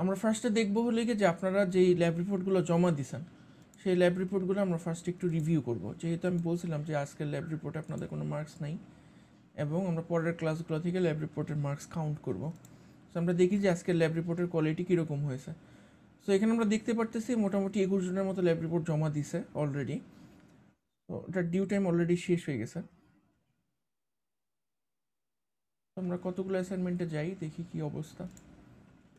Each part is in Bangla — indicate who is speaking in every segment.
Speaker 1: আমরা ফার্স্টে দেখবো হলে কি যে আপনারা যেই ল্যাব রিপোর্টগুলো জমা দিছেন সেই ল্যাব রিপোর্টগুলো আমরা ফার্স্ট একটু রিভিউ করব, যেহেতু আমি বলছিলাম যে আজকের ল্যাব রিপোর্টে আপনাদের কোনো মার্কস নাই এবং আমরা পরের ক্লাসগুলো থেকে ল্যাব রিপোর্টের মার্কস কাউন্ট করব। সো আমরা দেখি যে আজকের ল্যাব রিপোর্টের কোয়ালিটি কীরকম হয়েছে। সো এখানে আমরা দেখতে পারতেছি মোটামুটি 21 জনের মতো ল্যাব রিপোর্ট জমা দিছে অলরেডি। তো এটার ডিউ টাইম অলরেডি শেষ হয়ে গেছে। তো আমরা কতগুলো অ্যাসাইনমেন্টে যাই, দেখি কি অবস্থা।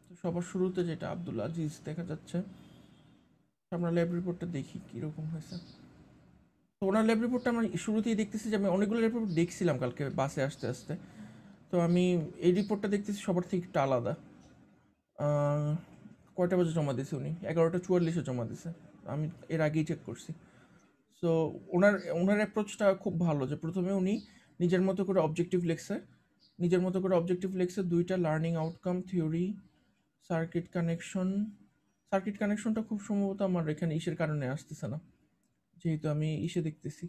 Speaker 1: তো সবার শুরুতে যেটা আব্দুল আজিজ দেখা যাচ্ছে, আমরা ল্যাব রিপোর্টটা দেখি কীরকম হয়েছে। তো ওনার ল্যাব রিপোর্টটা আমরা শুরুতেই দেখতেছি যে আমি অনেকগুলো ল্যাব রিপোর্ট দেখছিলাম কালকে বাসে আসতে আসতে। তো আমি এই রিপোর্টটা দেখতেছি সবার থেকে একটু আলাদা। কয়টা বাজে জমা দিয়েছে উনি? 11টা 44-এ জমা দিয়েছে। আমি এর আগেই চেক করছি। সো ওনার ওনার অ্যাপ্রোচটা খুব ভালো, যে প্রথমে উনি নিজের মতো করে অবজেক্টিভ লিখছে, দুইটা learning outcome theory, circuit connection. Circuit কানেকশনটা খুব সম্ভবত আমার এখানে ইসের কারণে আসতেছে না, যেহেতু আমি ইসে দেখতেছি।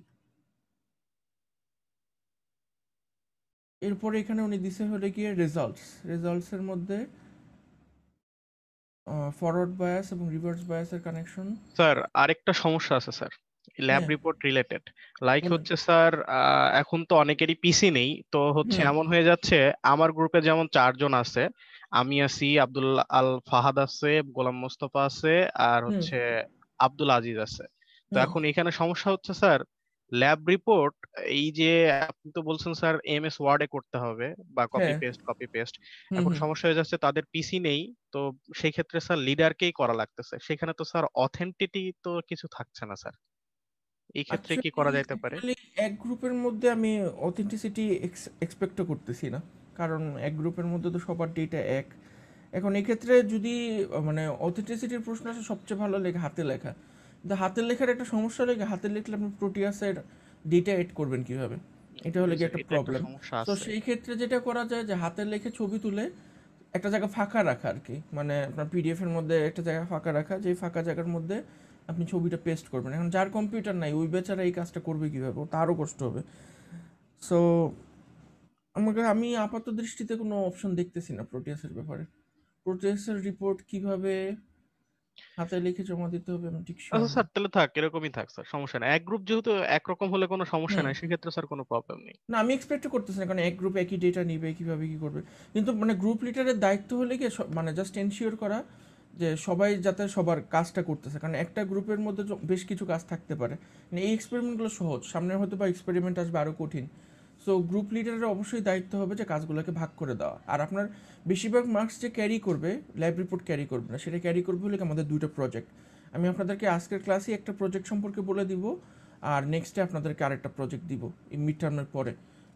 Speaker 1: এরপরে এখানে উনি দিছে হলে গিয়ে রেজাল্টসের মধ্যে ফরওয়ার্ড বায়াস এবং রিভার্স বায়াসের কানেকশন।
Speaker 2: স্যার আরেকটা সমস্যা আছে স্যার, ল্যাব
Speaker 1: হ্যাঁ,
Speaker 2: রিপোর্ট রিলেটেড। লাইক
Speaker 1: বলেন।
Speaker 2: হচ্ছে স্যার, এখন তো অনেকেরই পিসি নেই, তো হচ্ছে
Speaker 1: হুম,
Speaker 2: এমন হয়ে যাচ্ছে আমার গ্রুপে যেমন 4 জন আছে, আমি আছি, আব্দুল আল ফাহাদ আছে, গোলাম মোস্তফা আছে, আর
Speaker 1: হুম,
Speaker 2: হচ্ছে আব্দুল আজিজ আছে। তো
Speaker 1: হুম।
Speaker 2: এখন এখানে সমস্যা হচ্ছে স্যার, ল্যাব রিপোর্ট, এই যে আপনি তো বলছেন স্যার এমএস ওয়ার্ডে করতে হবে বা
Speaker 1: হ্যাঁ,
Speaker 2: কপি পেস্ট,
Speaker 1: হুম,
Speaker 2: এখন
Speaker 1: হুম।
Speaker 2: সমস্যা হয়ে যাচ্ছে তাদের পিসি নেই। তো সেই ক্ষেত্রে স্যার লিডারকেই করা লাগতেছে, সেখানে তো স্যার অথেন্টিটি তো কিছু থাকছে না স্যার, এই ক্ষেত্রে কি করা যাইতে পারে?
Speaker 1: অ্যাকচুয়ালি এক গ্রুপের মধ্যে আমি অথেন্টিসিটি এক্সপেক্টও করতেছি না, কারণ এক গ্রুপের মধ্যে তো সবার ডেটা এক। এখন এক্ষেত্রে যদি মানে অথেন্টিসিটির প্রশ্ন আসে, সবচেয়ে ভালো লেখা হাতে লেখা। কিন্তু হাতের লেখার একটা সমস্যা লেগে, হাতে লিখলে আপনি প্রোটিয়াসের ডেটা এড করবেন কিভাবে, এটা হলে
Speaker 2: জি
Speaker 1: কি
Speaker 2: স্যার,
Speaker 1: একটা
Speaker 2: এটা একটা
Speaker 1: প্রবলেম।
Speaker 2: সমস্যা
Speaker 1: তো
Speaker 2: আছে।
Speaker 1: সেই ক্ষেত্রে যেটা করা যায় যে হাতের লেখে ছবি তুলে একটা জায়গা ফাঁকা রাখা আর কি, মানে আপনার পিডিএফ এর মধ্যে একটা জায়গা ফাঁকা রাখা, যে ফাঁকা জায়গার মধ্যে আপনি ছবিটা পেস্ট করবেন। এখন যার কম্পিউটার নাই ওই বেচারা এই কাজটা করবে কীভাবে, ও তারও কষ্ট হবে। সো আমি আপাত দৃষ্টিতে কোনো অপশন দেখতেছি না প্রোটিয়াসের ব্যাপারে। প্রোটিয়াসের রিপোর্ট কিভাবে হাতে লিখে জমা দিতে হবে আমি ঠিক শিওর
Speaker 2: আচ্ছা
Speaker 1: না।
Speaker 2: স্যার, তাহলে থাক, এরকমই থাক স্যার, সমস্যা নাই। এক গ্রুপ যেহেতু একরকম হলে কোনো সমস্যা
Speaker 1: হুম।
Speaker 2: নাই, সেক্ষেত্রে স্যার কোনো প্রবলেম নেই।
Speaker 1: না, আমি এক্সপেক্টও করতেছি না, কারণ এক গ্রুপ একই ডেটা নিবে, কিভাবে কি করবে। কিন্তু মানে গ্রুপ লিডারের দায়িত্ব হলে কি মানে জাস্ট এনশিওর করা যে সবাই যাতে সবার কাজটা করতেছে, কারণ একটা গ্রুপের মধ্যে বেশ কিছু কাজ থাকতে পারে। মানে এই এক্সপেরিমেন্টগুলো সহজ, সামনে হয়তো বা এক্সপেরিমেন্ট আসবে আরও কঠিন। সো গ্রুপ লিডারের অবশ্যই দায়িত্ব হবে যে কাজগুলোকে ভাগ করে দেওয়া। আর আপনার বেশিরভাগ মার্কস যে ক্যারি করবে, ল্যাব রিপোর্ট ক্যারি করবে না, সেটা ক্যারি করবে হলে কি আমাদের দুইটা প্রজেক্ট। আমি আপনাদেরকে আজকের ক্লাসে একটা প্রজেক্ট সম্পর্কে বলে দিব, আর নেক্সটে আপনাদেরকে আরেকটা প্রজেক্ট দিব এই মিড টার্মের পরে।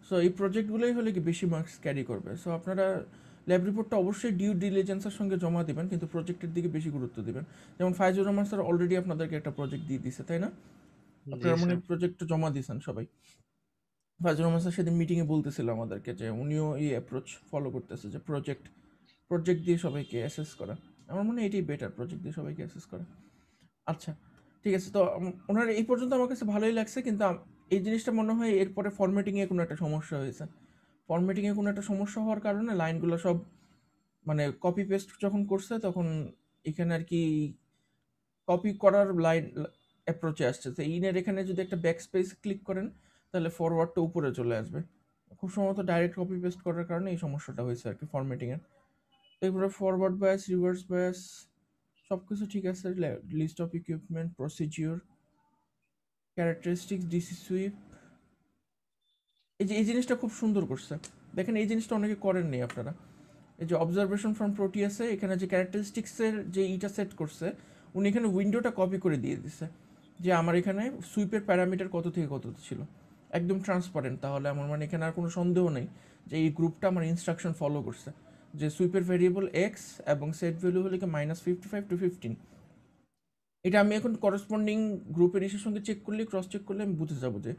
Speaker 1: সো এই প্রজেক্টগুলোই হলে কি বেশি মার্কস ক্যারি করবে। সো আপনারা ল্যাব রিপোর্টটা অবশ্যই ডিউ ডিলিজেন্সের সঙ্গে জমা দিবেন, কিন্তু প্রজেক্টের দিকে বেশি গুরুত্ব দিবেন। যেমন ফাইজুর রহমান স্যার অলরেডি আপনাদেরকে একটা প্রজেক্ট দিয়ে দিছে, তাই না?
Speaker 2: জি
Speaker 1: আপনারা মনে
Speaker 2: স্যার।
Speaker 1: হয় প্রজেক্টটা জমা দিয়েছেন সবাই। ফাইজুর রহমান স্যার সেদিন মিটিংয়ে বলতেছিল আমাদেরকে যে উনিও এই অ্যাপ্রোচ ফলো করতেছে, যে প্রজেক্ট প্রজেক্ট দিয়ে সবাইকে অ্যাসেস করা। আমার মনে হয় এটাই বেটার, প্রজেক্ট দিয়ে সবাইকে অ্যাসেস করা। আচ্ছা, ঠিক আছে। তো ওনার এই পর্যন্ত আমার কাছে ভালোই লাগছে, কিন্তু এই জিনিসটা মনে হয় এরপরে ফরম্যাটিংয়ে কোনো একটা সমস্যা হয়েছে। ফরম্যাটিংয়ে কোনো একটা সমস্যা হওয়ার কারণে লাইনগুলো সব মানে কপি পেস্ট যখন করছে তখন এখানে আর কি কপি করার লাইন অ্যাপ্রোচে আসছে। তো ইনের এখানে যদি একটা ব্যাক স্পেস ক্লিক করেন তাহলে ফরওয়ার্ডটা উপরে চলে আসবে। খুব সম্ভবত ডাইরেক্ট কপি পেস্ট করার কারণে এই সমস্যাটা হয়েছে আর কি ফরম্যাটিংয়ের। এরপরে ফরওয়ার্ড বায়াস, রিভার্স বায়াস সব কিছু ঠিক আছে। List of equipment, procedure, characteristics, DC sweep, এই জিনিসটা খুব সুন্দর করছে। দেখেন এই জিনিসটা অনেকে করেননি আপনারা। এই যে অবজারভেশন ফ্রম প্রোটিয়াসে এখানে যে ক্যারেক্টারিস্টিক্সের যে ইটা সেট করছে, উনি এখানে উইন্ডোটা কপি করে দিয়ে দিছে, যে আমার এখানে সুইপের প্যারামিটার কত থেকে কত ছিল, একদম ট্রান্সপারেন্ট। তাহলে আমার মানে এখানে আর কোনো সন্দেহ নেই যে এই গ্রুপটা আমার ইনস্ট্রাকশন ফলো করছে। যে সুইপের ভেরিয়েবল এক্স এবং সেট ভ্যালু হলে কি -55 to 15। এটা আমি এখন করসপন্ডিং গ্রুপের ইসের সঙ্গে চেক করলে, ক্রস চেক করলে আমি বুঝে যাবো যে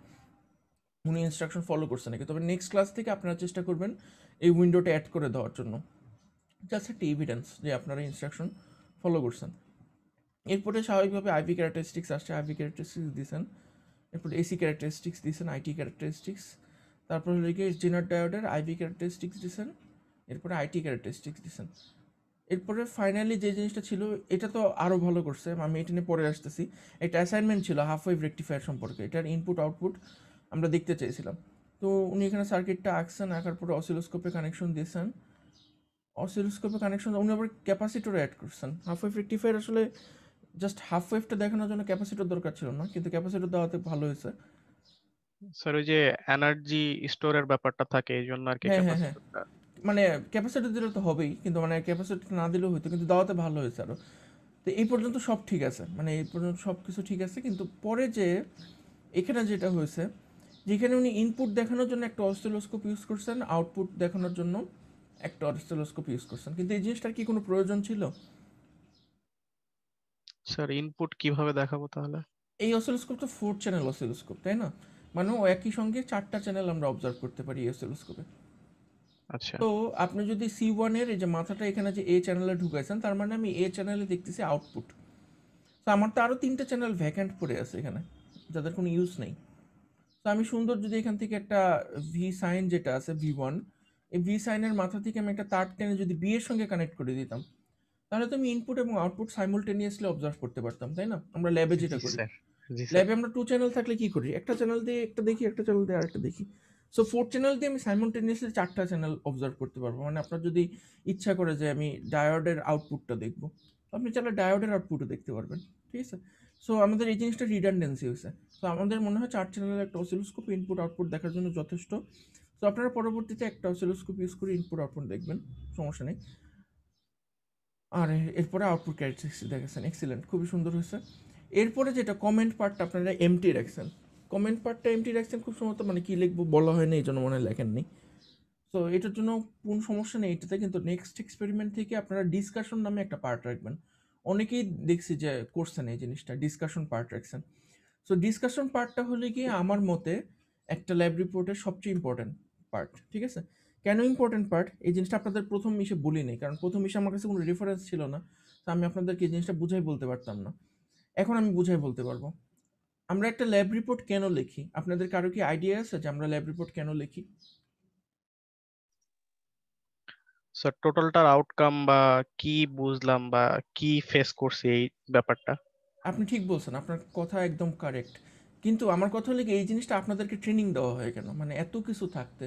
Speaker 1: উনি ইনস্ট্রাকশন ফলো করছে নাকি। তবে নেক্সট ক্লাস থেকে আপনারা চেষ্টা করবেন এই উইন্ডোটা অ্যাড করে দেওয়ার জন্য, জাস্ট একটা এভিডেন্স যে আপনারা ইনস্ট্রাকশন ফলো করছেন। এরপরে স্বাভাবিকভাবে আইভি ক্যারেক্টারিস্টিক্স আসছে, আইভি ক্যারেক্টারিস্টিক্স দিয়েছেন। এরপর এসি ক্যারেক্টারিস্টিক্স দিয়েছেন, আইটি ক্যারেক্টারিস্টিক্স। তারপর হলে গিয়ে জেনার ডায়োডের আইভি ক্যারেক্টারিস্টিক্স দিয়েছেন। এরপরে আইটি ক্যারেক্টারিস্টিক্স দিয়েছেন। এরপরে ফাইনালি যে জিনিসটা ছিল, এটা তো আরও ভালো করছে, আমি এটা নিয়ে পরে আসতেছি। একটা অ্যাসাইনমেন্ট ছিল হাফ ওয়েভ রেকটিফায়ার সম্পর্কে, এটার ইনপুট আউটপুট আমরা দেখতে চাইছিলাম। তো উনি এখানে সার্কিটটা আঁকছেন, আঁকার পরে অসিলোস্কোপে কানেকশন দিয়েছেন। অসিলোস্কোপে কানেকশন উনি আবার ক্যাপাসিটর অ্যাড করছেন। হাফ ওয়েভ রেকটিফায়ার আসলে জাস্ট হাফ ওয়েভটা দেখানোর জন্য ক্যাপাসিটর দরকার ছিল না, কিন্তু ক্যাপাসিটর দেওয়াতে ভালো হয়েছে।
Speaker 2: স্যার ওই যে এনার্জি স্টোরের ব্যাপারটা থাকে এই জন্য আর কি
Speaker 1: হ্যাঁ হ্যাঁ হ্যাঁ,
Speaker 2: ক্যাপাসিটরটা।
Speaker 1: মানে ক্যাপাসিটর দিলে তো হবেই, কিন্তু মানে ক্যাপাসিটর না দিলেও হতো, কিন্তু দেওয়াতে ভালো হয়েছে আরও। তো এই পর্যন্ত সব ঠিক আছে, মানে এই পর্যন্ত সব কিছু ঠিক আছে, কিন্তু পরে যে এখানে যেটা হয়েছে, যেখানে উনি ইনপুট দেখানোর জন্য একটা অসিলোস্কোপ ইউজ করছেন, আউটপুট দেখানোর জন্য একটা অসিলোস্কোপ ইউজ করছেন, কিন্তু এই জিনিসটার কি কোনো প্রয়োজন ছিল?
Speaker 2: স্যার ইনপুট কিভাবে দেখাবো তাহলে?
Speaker 1: এই অসিলোস্কোপ তো 4 চ্যানেল অসিলোস্কোপ, তাই না? মানে ও একই সঙ্গে 4টা চ্যানেল আমরা অবজার্ভ করতে পারি এই অসিলোস্কোপে।
Speaker 2: আচ্ছা
Speaker 1: তো আপনি যদি C1 এর এই যে মাথাটা এখানে যে এ চ্যানেলে ঢুকাইছেন, তার মানে আমি এ চ্যানেলে দেখতেছি আউটপুট। তো আমার তো আরও 3টে চ্যানেল ভ্যাকেন্ট পড়ে আছে এখানে, যাদের কোনো ইউজ নেই। তো আমি সুন্দর যদি এখান থেকে একটা ভি সাইন যেটা আছে V1, এই ভি সাইনের মাথা থেকে আমি একটা তার টেনে যদি বি এর সঙ্গে কানেক্ট করে দিতাম, তাহলে তো আমি ইনপুট এবং আউটপুট সাইমultaneously অবজার্ভ করতে পারতাম, তাই না? আমরা ল্যাবে যেটা
Speaker 2: জি
Speaker 1: করি।
Speaker 2: স্যার, জি স্যার।
Speaker 1: ল্যাবে আমরা 2 চ্যানেল থাকলে কি করি, একটা চ্যানেল দিয়ে একটা দেখি, একটা চ্যানেল দিয়ে আরেকটা দেখি। সো 4 চ্যানেল দিয়ে আমি সাইমultaneously 4টা চ্যানেল অবজার্ভ করতে পারবো। মানে আপনার যদি ইচ্ছা করে যে আমি ডায়োডের আউটপুটটা দেখবো, আপনি চাইলে ডায়োডের আউটপুটও দেখতে পারবেন। ঠিক আছে? সো আমাদের এই জিনিসটা রিডান্ডেন্সি হয়েছে। তো আমাদের মনে হয় 4 চ্যানেলের একটা অসিলোস্কোপ ইনপুট আউটপুট দেখার জন্য যথেষ্ট। তো আপনারা পরবর্তীতে একটা অসিলোস্কোপ ইউজ করে ইনপুট আউটপুট দেখবেন, সমস্যা নেই। আর এরপরে আউটপুট ক্যারেক্টারিস্টিক্স দেখেছেন, এক্সিলেন্ট, খুবই সুন্দর হয়েছে। এরপরে যেটা কমেন্ট পার্টটা আপনারা এমটি রাখছেন, কমেন্ট পার্টটা এমটি রাখছেন খুব সম্ভবত, মানে কী লিখবো বলা হয়নি, এই জন্য মনে হয় লেখেননি। তো এটার জন্য কোনো সমস্যা নেই এটাতে, কিন্তু নেক্সট এক্সপেরিমেন্ট থেকে আপনারা ডিসকাশন নামে একটা পার্ট রাখবেন। অনেকেই দেখছি যে করছেন এই জিনিসটা, ডিসকাশন পার্ট রাখছেন। সো ডিসকাশন পার্টটা হলে গিয়ে আমার মতে একটা ল্যাব রিপোর্টের সবচেয়ে ইম্পর্ট্যান্ট পার্ট। ঠিক আছে? কেন ইম্পর্ট্যান্ট পার্ট, এই জিনিসটা আপনাদের প্রথম ইসে বলি নেই, কারণ প্রথম ইসে আমার কাছে কোনো রেফারেন্স ছিল না। তো আমি আপনাদেরকে এই জিনিসটা বুঝাই বলতে পারতাম না। এখন আমি বুঝাই বলতে পারবো। আমরা একটা ল্যাব রিপোর্ট কেন লিখি, আপনাদের কারো কি আইডিয়া আছে যে আমরা ল্যাব রিপোর্ট কেন লিখি?
Speaker 2: স্যার টোটালটার আউটকাম বা কি বুঝলাম বা কি ফেস করছি এই ব্যাপারটা।
Speaker 1: আপনি ঠিক বলছেন, আপনার কথা একদম কারেক্ট। কিন্তু আমার কথা হলো কি, এই জিনিসটা আপনাদেরকে ট্রেনিং দেওয়া হয় কেন, মানে এত কিছু থাকতে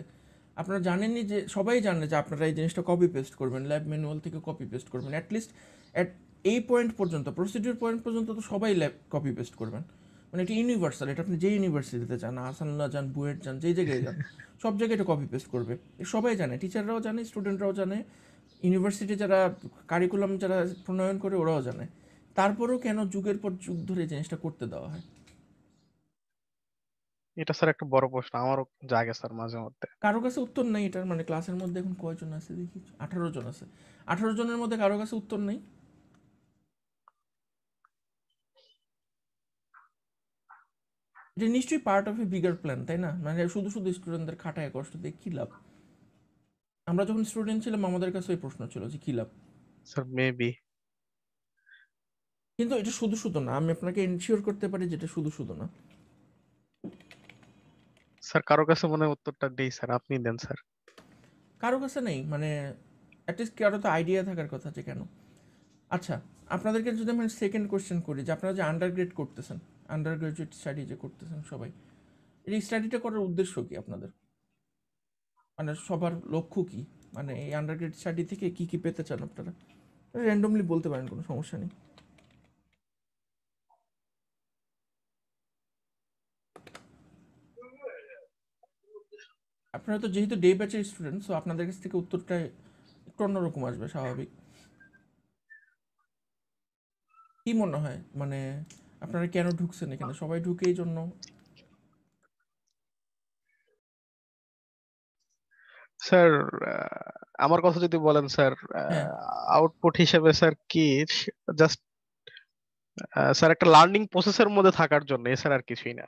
Speaker 1: আপনারা জানেনই যে, সবাই জানে যে আপনারা এই জিনিসটা কপি পেস্ট করবেন, ল্যাব ম্যানুয়াল থেকে কপি পেস্ট করবেন, অ্যাটলিস্ট অ্যাট এই পয়েন্ট পর্যন্ত, প্রসিডিউর পয়েন্ট পর্যন্ত তো সবাই ল্যাব কপি পেস্ট করবেন। মানে এটা ইউনিভার্সাল, এটা আপনি যে ইউনিভার্সিটিতে যান, আসানুল্লাহ যান, বুয়েট যান, যেই জায়গায় যান, সব জায়গায় এটা কপি পেস্ট করবে। এ সবাই জানে, টিচাররাও জানে, স্টুডেন্টরাও জানে, ইউনিভার্সিটি যারা কারিকুলাম যারা প্রণয়ন করে ওরাও জানে। তারপরেও কেন যুগের পর যুগ ধরে এই জিনিসটা করতে দেওয়া হয়?
Speaker 2: এটা স্যার একটা বড় প্রশ্ন আমারও জাগে স্যার মাঝে মধ্যে।
Speaker 1: কারো কাছে উত্তর নেই এটার, মানে ক্লাসের মধ্যে এখন কয়জন আছে দেখি, 18 জন আছে, 18 জনের মধ্যে কারো কাছে উত্তর নেই। এটা নিশ্চয়ই part of A bigger plan, তাই না? মানে শুধু শুধু স্টুডেন্টদের খাটায় কষ্ট দিয়ে কী লাভ? আমরা যখন স্টুডেন্ট ছিলাম আমাদের কাছে ওই প্রশ্ন ছিল যে কী লাভ।
Speaker 2: Sir maybe.
Speaker 1: কিন্তু এটা শুধু শুধু না, আমি আপনাকে এনশিওর করতে পারি যে এটা শুধু শুধু না।
Speaker 2: স্যার কারো কাছে মনে হয় উত্তরটা দেই স্যার, আপনি দেন স্যার।
Speaker 1: কারো কাছে নেই, মানে অ্যাটলিস্ট কারো তো আইডিয়া থাকার কথা যে কেন। আচ্ছা, আপনাদেরকে যদি আমি সেকেন্ড কোয়েশ্চেন করি, যে আপনারা যে আন্ডার গ্রেড করতেছেন, আন্ডার গ্রাজুয়েট স্টাডি যে করতেছেন সবাই, এই স্টাডিটা করার উদ্দেশ্য কি আপনাদের? মানে সবার লক্ষ্য কি? মানে এই আন্ডার গ্রেড স্টাডি থেকে কি কি পেতে চান আপনারা? র্যান্ডমলি বলতে পারেন, কোনো সমস্যা নেই। আপনারা তো যেহেতু ডে ব্যাচের স্টুডেন্ট, সো আপনাদের কাছ থেকে উত্তরটা একটু অন্যরকম আসবে, স্বাভাবিক। কি মনে হয়, মানে আপনারা কেন ঢুকছেন এখানে? সবাই ঢুকে এই জন্য?
Speaker 2: স্যার আমার কথা যদি বলেন স্যার,
Speaker 1: হ্যাঁ,
Speaker 2: আউটপুট হিসেবে স্যার কি, জাস্ট স্যার একটা লার্নিং প্রসেসের মধ্যে থাকার জন্য, এছাড়া আর কিছুই না।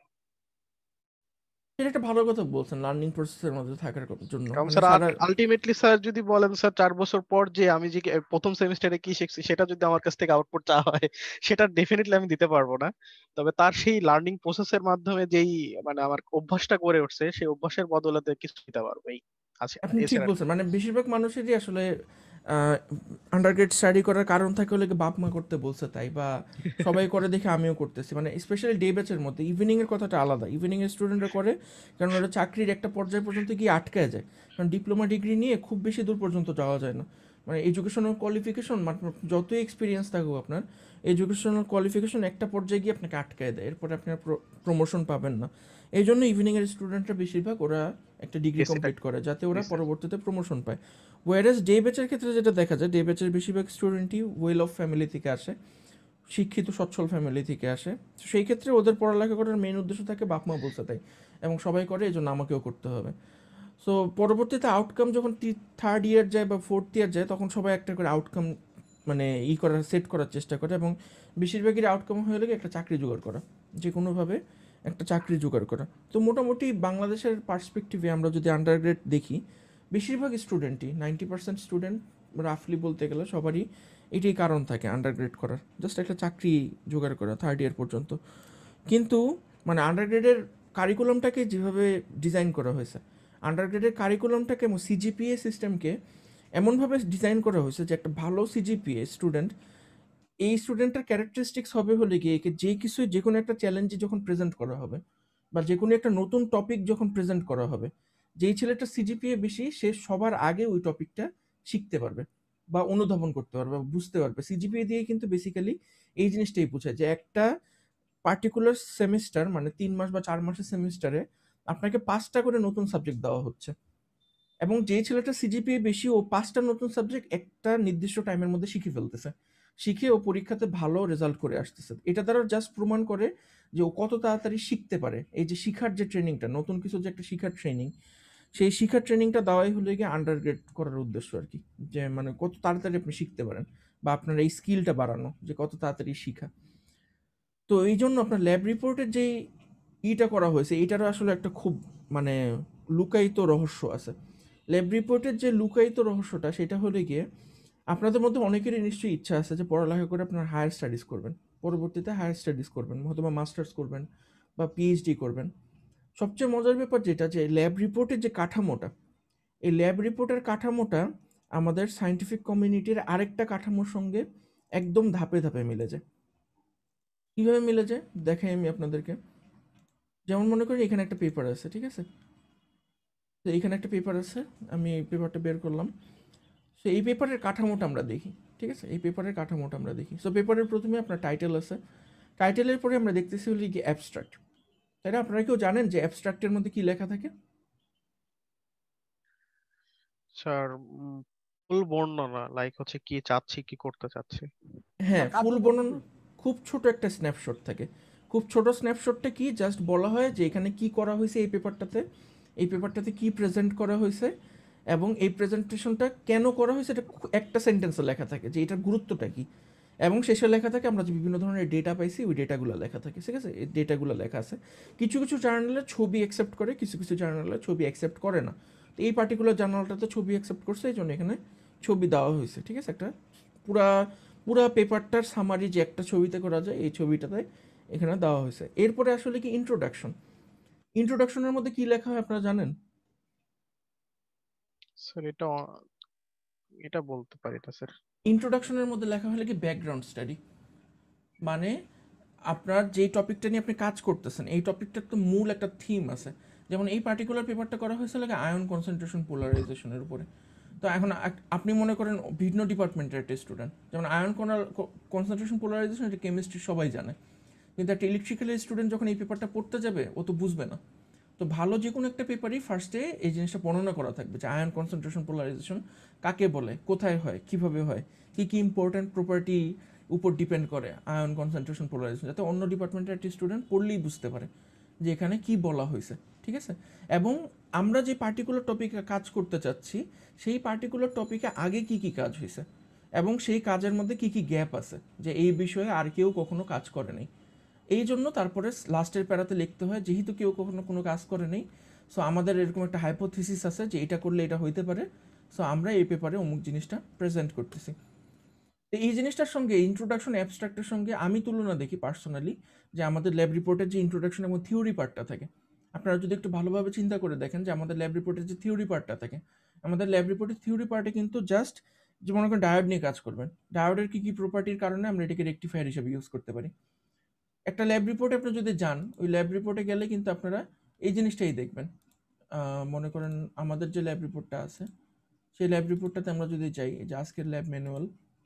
Speaker 1: এটা একটা ভালো কথা বলছেন, লার্নিং প্রসেসের মধ্যে থাকার জন্য,
Speaker 2: কারণ
Speaker 1: মানে
Speaker 2: স্যার
Speaker 1: সারা।
Speaker 2: আলটিমেটলি স্যার যদি বলেন স্যার 4 বছর পর যে আমি যে প্রথম সেমিস্টারে কি শিখছি সেটা যদি আমার কাছ থেকে আউটপুট চাওয়া হয়, সেটা ডেফিনেটলি আমি দিতে পারবো না। তবে তার সেই লার্নিং প্রসেসের মাধ্যমে যেই মানে আমার অভ্যাসটা গড়ে উঠছে সেই অভ্যাসের বদলাতে কিছু দিতে পারবো এই আছে,
Speaker 1: আপনি ঠিক
Speaker 2: এছাড়া আর
Speaker 1: বলছেন, মানে বেশিরভাগ মানুষেরই আসলে আন্ডারগ্রেড স্টাডি করার কারণ থাকে হলে কি বাপ মা করতে বলছে তাই, বা সবাই করে দেখে আমিও করতেছি, মানে স্পেশালি ডে ব্যাচের মধ্যে ইভিনিংয়ের কথাটা আলাদা। ইভিনিংয়ের স্টুডেন্টরা করে কারণ ওরা চাকরির একটা পর্যায় পর্যন্ত গিয়ে আটকায় যায়, কারণ ডিপ্লোমা ডিগ্রি নিয়ে খুব বেশি দূর পর্যন্ত যাওয়া যায় না। মানে এডুকেশনাল কোয়ালিফিকেশন মানে যতই এক্সপিরিয়েন্স থাকুক আপনার, এডুকেশনাল কোয়ালিফিকেশন একটা পর্যায়ে গিয়ে আপনাকে আটকায় দেয়, এরপরে আপনি প্রমোশন পাবেন না। এই জন্য ইভিনিংয়ের স্টুডেন্টরা বেশিরভাগ ওরা একটা ডিগ্রি
Speaker 2: এসিটা
Speaker 1: কমপ্লিট করে যাতে ওরা
Speaker 2: দিছে।
Speaker 1: পরবর্তীতে প্রমোশন পায়। ওয়ারেস ডে ব্যাচের ক্ষেত্রে যেটা দেখা যায়, ডে ব্যাচের বেশিরভাগ স্টুডেন্টই ওয়েল অফ ফ্যামিলি থেকে আসে, শিক্ষিত সচ্ছল ফ্যামিলি থেকে আসে। তো সেই ক্ষেত্রে ওদের পড়ালেখা করার মেইন উদ্দেশ্য থাকে বাপ মা বলতে তাই, এবং সবাই করে এই জন্য আমাকেও করতে হবে। সো পরবর্তীতে আউটকাম যখন থার্ড ইয়ার যায় বা ফোর্থ ইয়ার যায় তখন সবাই একটা করে আউটকাম মানে করার সেট করার চেষ্টা করে, এবং বেশিরভাগের আউটকাম হয়ে লাগে একটা চাকরি জোগাড় করা, যে কোনোভাবে একটা চাকরি জোগাড় করা। তো মোটামুটি বাংলাদেশের পার্সপেক্টিভে আমরা যদি আন্ডারগ্রেড দেখি, বেশিরভাগ স্টুডেন্টই 90% স্টুডেন্ট রাফলি বলতে গেলে সবারই এটাই কারণ থাকে আন্ডারগ্রেড করার, জাস্ট একটা চাকরি জোগাড় করা থার্ড ইয়ার পর্যন্ত। কিন্তু মানে আন্ডারগ্রেডের কারিকুলামটাকে যেভাবে ডিজাইন করা হয়েছে, আন্ডারগ্রেডের কারিকুলামটাকে এবং সিজিপিএ সিস্টেমকে এমনভাবে ডিজাইন করা হয়েছে যে একটা ভালো সিজিপিএ স্টুডেন্ট, এই স্টুডেন্টের ক্যারেক্টারিস্টিক্স হবে হলে গিয়ে একে যে কিছু যে কোনো একটা চ্যালেঞ্জে যখন প্রেজেন্ট করা হবে, বা যে কোনো একটা নতুন টপিক যখন প্রেজেন্ট করা হবে, যেই ছেলেটা সিজিপিএ বেশি সে সবার আগে ওই টপিকটা শিখতে পারবে বা অনুধাবন করতে পারবে বা বুঝতে পারবে। সিজিপিএ দিয়ে কিন্তু বেসিক্যালি এই জিনিসটাই বোঝায় যে একটা পার্টিকুলার সেমিস্টার মানে 3 মাস বা 4 মাসের সেমিস্টারে আপনাকে 5টা করে নতুন সাবজেক্ট দেওয়া হচ্ছে, এবং যে ছেলেটা সিজিপিএ বেশি ও 5টা নতুন সাবজেক্ট একটা নির্দিষ্ট টাইমের মধ্যে শিখে ফেলতেছে, শিখে ও পরীক্ষাতে ভালো রেজাল্ট করে আসতেছে। এটা দ্বারা জাস্ট প্রমাণ করে যে ও কত তাড়াতাড়ি শিখতে পারে। এই যে শিখার যে ট্রেনিংটা, নতুন কিছু যে একটা শিখার ট্রেনিং, সেই শিখার ট্রেনিংটা দেওয়াই হলো গিয়ে আন্ডারগ্রেড করার উদ্দেশ্য আর কি, যে মানে কত তাড়াতাড়ি আপনি শিখতে পারেন বা আপনার এই স্কিলটা বাড়ানো, যে কত তাড়াতাড়ি শিখা। তো এই জন্য আপনার ল্যাব রিপোর্টের যেই করা হয়েছে এটারও আসলে একটা খুব মানে লুকায়িত রহস্য আছে। ল্যাব রিপোর্টের যে লুকায়িত রহস্যটা সেটা হলে গিয়ে আপনাদের মধ্যে অনেকেরই নিশ্চয়ই ইচ্ছা আছে যে পড়ালেখা করে আপনার হায়ার স্টাডিজ করবেন, পরবর্তীতে হায়ার স্টাডিজ করবেন, হয়তো বা মাস্টার্স করবেন বা পিএইচডি করবেন। সবচেয়ে মজার ব্যাপার যেটা, যে ল্যাব রিপোর্টের যে কাঠামোটা, এই ল্যাব রিপোর্টের কাঠামোটা আমাদের সায়েন্টিফিক কমিউনিটির আরেকটা কাঠামোর সঙ্গে একদম ধাপে ধাপে মিলে যায়। কীভাবে মিলে যায় দেখাই আমি আপনাদেরকে। যেমন মনে করি এখানে একটা পেপার আছে, ঠিক আছে? তো এখানে একটা পেপার আছে, আমি এই পেপারটা বের করলাম। সো এই পেপারের কাঠামোটা আমরা দেখি, ঠিক আছে? এই পেপারের কাঠামোটা আমরা দেখি। সো পেপারের প্রথমে আপনার টাইটেল আছে, টাইটেলের পরে আমরা দেখতেছি হলি কি অ্যাবস্ট্রাক্ট, তাই না? আপনারা কেউ জানেন যে অ্যাবস্ট্রাক্টের মধ্যে কি লেখা থাকে?
Speaker 2: স্যার ফুল বর্ণনা লাইক হচ্ছে কি চাচ্ছি, কি করতে চাচ্ছি।
Speaker 1: হ্যাঁ, ফুল বর্ণনা খুব ছোট একটা স্ন্যাপশট থাকে। খুব ছোট স্ন্যাপশটটা কি, জাস্ট বলা হয় যে এখানে কি করা হয়েছে এই পেপারটাতে, এই পেপারটাতে কি প্রেজেন্ট করা হয়েছে, এবং এই প্রেজেন্টেশনটা কেন করা হয়েছে এটা একটা সেন্টেন্সে লেখা থাকে যে এটার গুরুত্বটা কি, এবং শেষে লেখা থাকে আমরা যে বিভিন্ন ধরনের ডেটা পাইছি ওই ডেটাগুলো লেখা থাকে, ঠিক আছে? এই ডেটাগুলো লেখা আছে। কিছু কিছু জার্নালে ছবি অ্যাকসেপ্ট করে, কিছু কিছু জার্নালে ছবি অ্যাকসেপ্ট করে না। তো এই পার্টিকুলার জার্নালটাতে ছবি অ্যাকসেপ্ট করছে, এই জন্য এখানে ছবি দেওয়া হয়েছে, ঠিক আছে? একটা পুরা পুরা পেপারটার সামারি যে একটা ছবিতে করা যায় এই ছবিটাতে এখানে দেওয়া হয়েছে। এরপরে আসলে কি ইন্ট্রোডাকশন, ইন্ট্রোডাকশনের মধ্যে কি লেখা হয় আপনারা জানেন?
Speaker 2: স্যার এটা বলতে পারি না স্যার।
Speaker 1: ইন্ট্রোডাকশনের মধ্যে লেখা হলে কি ব্যাকগ্রাউন্ড স্টাডি, মানে আপনার যেই টপিকটা নিয়ে আপনি কাজ করতেছেন এই টপিকটার তো মূল একটা থিম আছে। যেমন এই পার্টিকুলার পেপারটা করা হয়েছে লাগে আয়ন কনসেন্ট্রেশন পোলারাইজেশনের উপরে। তো এখন আপনি মনে করেন ভিন্ন ডিপার্টমেন্টের একটা স্টুডেন্ট, যেমন আয়ন কনসেন্ট্রেশন পোলারাইজেশন এটা কেমিস্ট্রি সবাই জানে, কিন্তু একটা ইলেকট্রিক্যালের স্টুডেন্ট যখন এই পেপারটা পড়তে যাবে ও তো বুঝবে না। তো ভালো যে কোনো একটা পেপারই ফার্স্টে এই জিনিসটা বর্ণনা করা থাকবে যে আয়ন কনসেন্ট্রেশন পোলারাইজেশন কাকে বলে, কোথায় হয়, কিভাবে হয়, কী কী ইম্পর্ট্যান্ট প্রপার্টি উপর ডিপেন্ড করে আয়ন কনসেন্ট্রেশন পোলারাইজেশন, যাতে অন্য ডিপার্টমেন্টের একটি স্টুডেন্ট পড়লেই বুঝতে পারে যে এখানে কি বলা হয়েছে, ঠিক আছে? এবং আমরা যে পার্টিকুলার টপিকে কাজ করতে চাচ্ছি সেই পার্টিকুলার টপিকে আগে কি কি কাজ হয়েছে, এবং সেই কাজের মধ্যে কি কি গ্যাপ আছে, যে এই বিষয়ে আর কেউ কখনো কাজ করে নাই। এই জন্য তারপরে লাস্টের প্যারাতে লিখতে হয় যেহেতু কেউ কখনো কোনো কাজ করে নেই, সো আমাদের এরকম একটা হাইপোথিসিস আছে যে এটা করলে এটা হইতে পারে, সো আমরা এই পেপারে অমুক জিনিসটা প্রেজেন্ট করতেছি। তো এই জিনিসটার সঙ্গে ইন্ট্রোডাকশন অ্যাবস্ট্রাক্টের সঙ্গে আমি তুলনা দেখি পার্সোনালি, যে আমাদের ল্যাব রিপোর্টের যে ইন্ট্রোডাকশন এবং থিওরি পার্টটা থাকে, আপনারা যদি একটু ভালোভাবে চিন্তা করে দেখেন যে আমাদের ল্যাব রিপোর্টের যে থিওরি পার্টটা থাকে, আমাদের ল্যাব রিপোর্টের থিওরি পার্টে কিন্তু জাস্ট যে মনে করেন ডায়োড নিয়ে কাজ করবেন, ডায়োডের কি কি প্রপার্টির কারণে আমরা এটাকে রেকটিফায়ার হিসেবে ইউজ করতে পারি। একটা ল্যাব রিপোর্টে আপনি যদি যান, ওই ল্যাব রিপোর্টে গেলে কিন্তু আপনারা এই জিনিসটাই দেখবেন। মনে করেন আমাদের যে ল্যাব রিপোর্টটা আছে, সেই ল্যাব রিপোর্টটাতে আমরা যদি যাই, এই যে আজকের ল্যাব ম্যানুয়াল,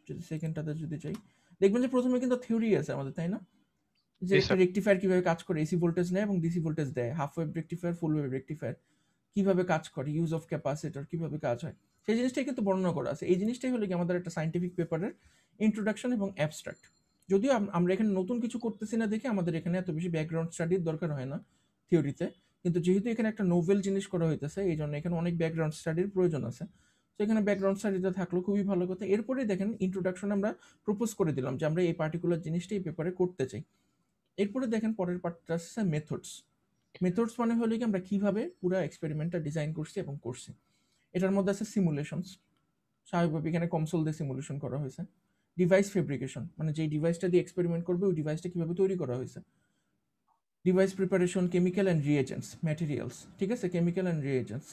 Speaker 1: যদি সেকেন্ডটাতে যদি যাই, দেখবেন যে প্রথমে কিন্তু থিওরি আছে আমাদের, তাই না? যে
Speaker 2: জি
Speaker 1: একটা
Speaker 2: স্যার।
Speaker 1: রেকটিফায়ার কিভাবে কাজ করে, এসি ভোল্টেজ নেয় এবং ডিসি ভোল্টেজ দেয়, হাফ ওয়েভ রেকটিফায়ার, ফুল ওয়েভ রেকটিফায়ার কিভাবে কাজ করে, ইউজ অফ ক্যাপাসিটর কিভাবে কাজ হয়, সেই জিনিসটাই কিন্তু বর্ণনা করা আছে। এই জিনিসটাই হলো কি আমাদের একটা সাইন্টিফিক পেপারের ইন্ট্রোডাকশন এবং অ্যাবস্ট্রাক্ট। যদিও আমরা এখানে নতুন কিছু করতেছি না দেখে আমাদের এখানে এত বেশি ব্যাকগ্রাউন্ড স্টাডির দরকার হয় না থিওরিতে, কিন্তু যেহেতু এখানে একটা নোভেল জিনিস করা হইতেছে, এই জন্য এখানে অনেক ব্যাকগ্রাউন্ড স্টাডির প্রয়োজন আছে। তো এখানে ব্যাকগ্রাউন্ড স্টাডিতে থাকলো খুবই ভালো কথা। এরপরে দেখেন ইন্ট্রোডাকশন আমরা প্রপোজ করে দিলাম যে আমরা এই পার্টিকুলার জিনিসটা এই পেপারে করতে চাই। এরপরে দেখেন পরের পার্টটা আসছে মেথডস। মেথডস মানে হলো কি আমরা কিভাবে পুরো এক্সপেরিমেন্টটা ডিজাইন করছি এবং করছি। এটার মধ্যে আছে সিমুলেশনস, স্বাভাবিকভাবে এখানে কনসোল দিয়ে সিমুলেশন করা হয়েছে। ডিভাইস ফেব্রিকেশন, মানে যেই ডিভাইসটা দিয়ে এক্সপেরিমেন্ট করবে ওই ডিভাইসটা কিভাবে তৈরি করা হয়েছে। Device preparation, chemical and reagents, materials, ঠিক আছে, কেমিক্যাল অ্যান্ড রিয়েজেন্টস।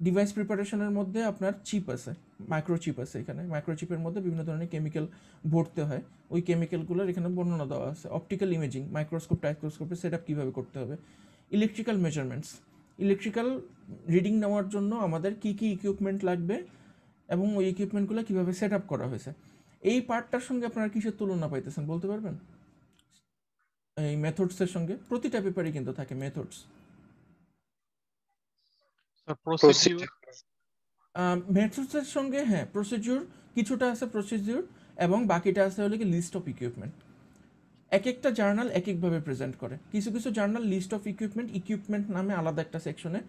Speaker 1: ডিভাইস প্রিপারেশনের মধ্যে আপনার চিপ আছে, মাইক্রোচিপ আছে, এখানে মাইক্রোচিপের মধ্যে বিভিন্ন ধরনের কেমিক্যাল ভরতে হয়, ওই কেমিক্যালগুলোর এখানে বর্ণনা দেওয়া আছে। অপটিক্যাল ইমেজিং, মাইক্রোস্কোপ টাইক্রোস্কোপের সেট আপ কীভাবে করতে হবে। ইলেকট্রিক্যাল মেজারমেন্টস, ইলেকট্রিক্যাল রিডিং নেওয়ার জন্য আমাদের কী কী ইকুইপমেন্ট লাগবে এবং ওই ইকুইপমেন্টগুলো কীভাবে সেট আপ করা হয়েছে। এই পার্টটার সঙ্গে আপনারা কিসের তুলনা পাইতেছেন বলতে পারবেন? এই মেথডসের সঙ্গে প্রতিটা পেপারে কিন্তু থাকে মেথডস।
Speaker 2: Sir procedure.
Speaker 1: মেথডসের সঙ্গে হ্যাঁ প্রসিডিউর কিছুটা আছে, প্রসিডিউর, এবং বাকিটা আছে হলো কি লিস্ট অফ ইকুইপমেন্ট। এক একটা জার্নাল এক একভাবে প্রেজেন্ট করে। কিছু কিছু journal list of equipment, equipment নামে আলাদা একটা সেকশনে,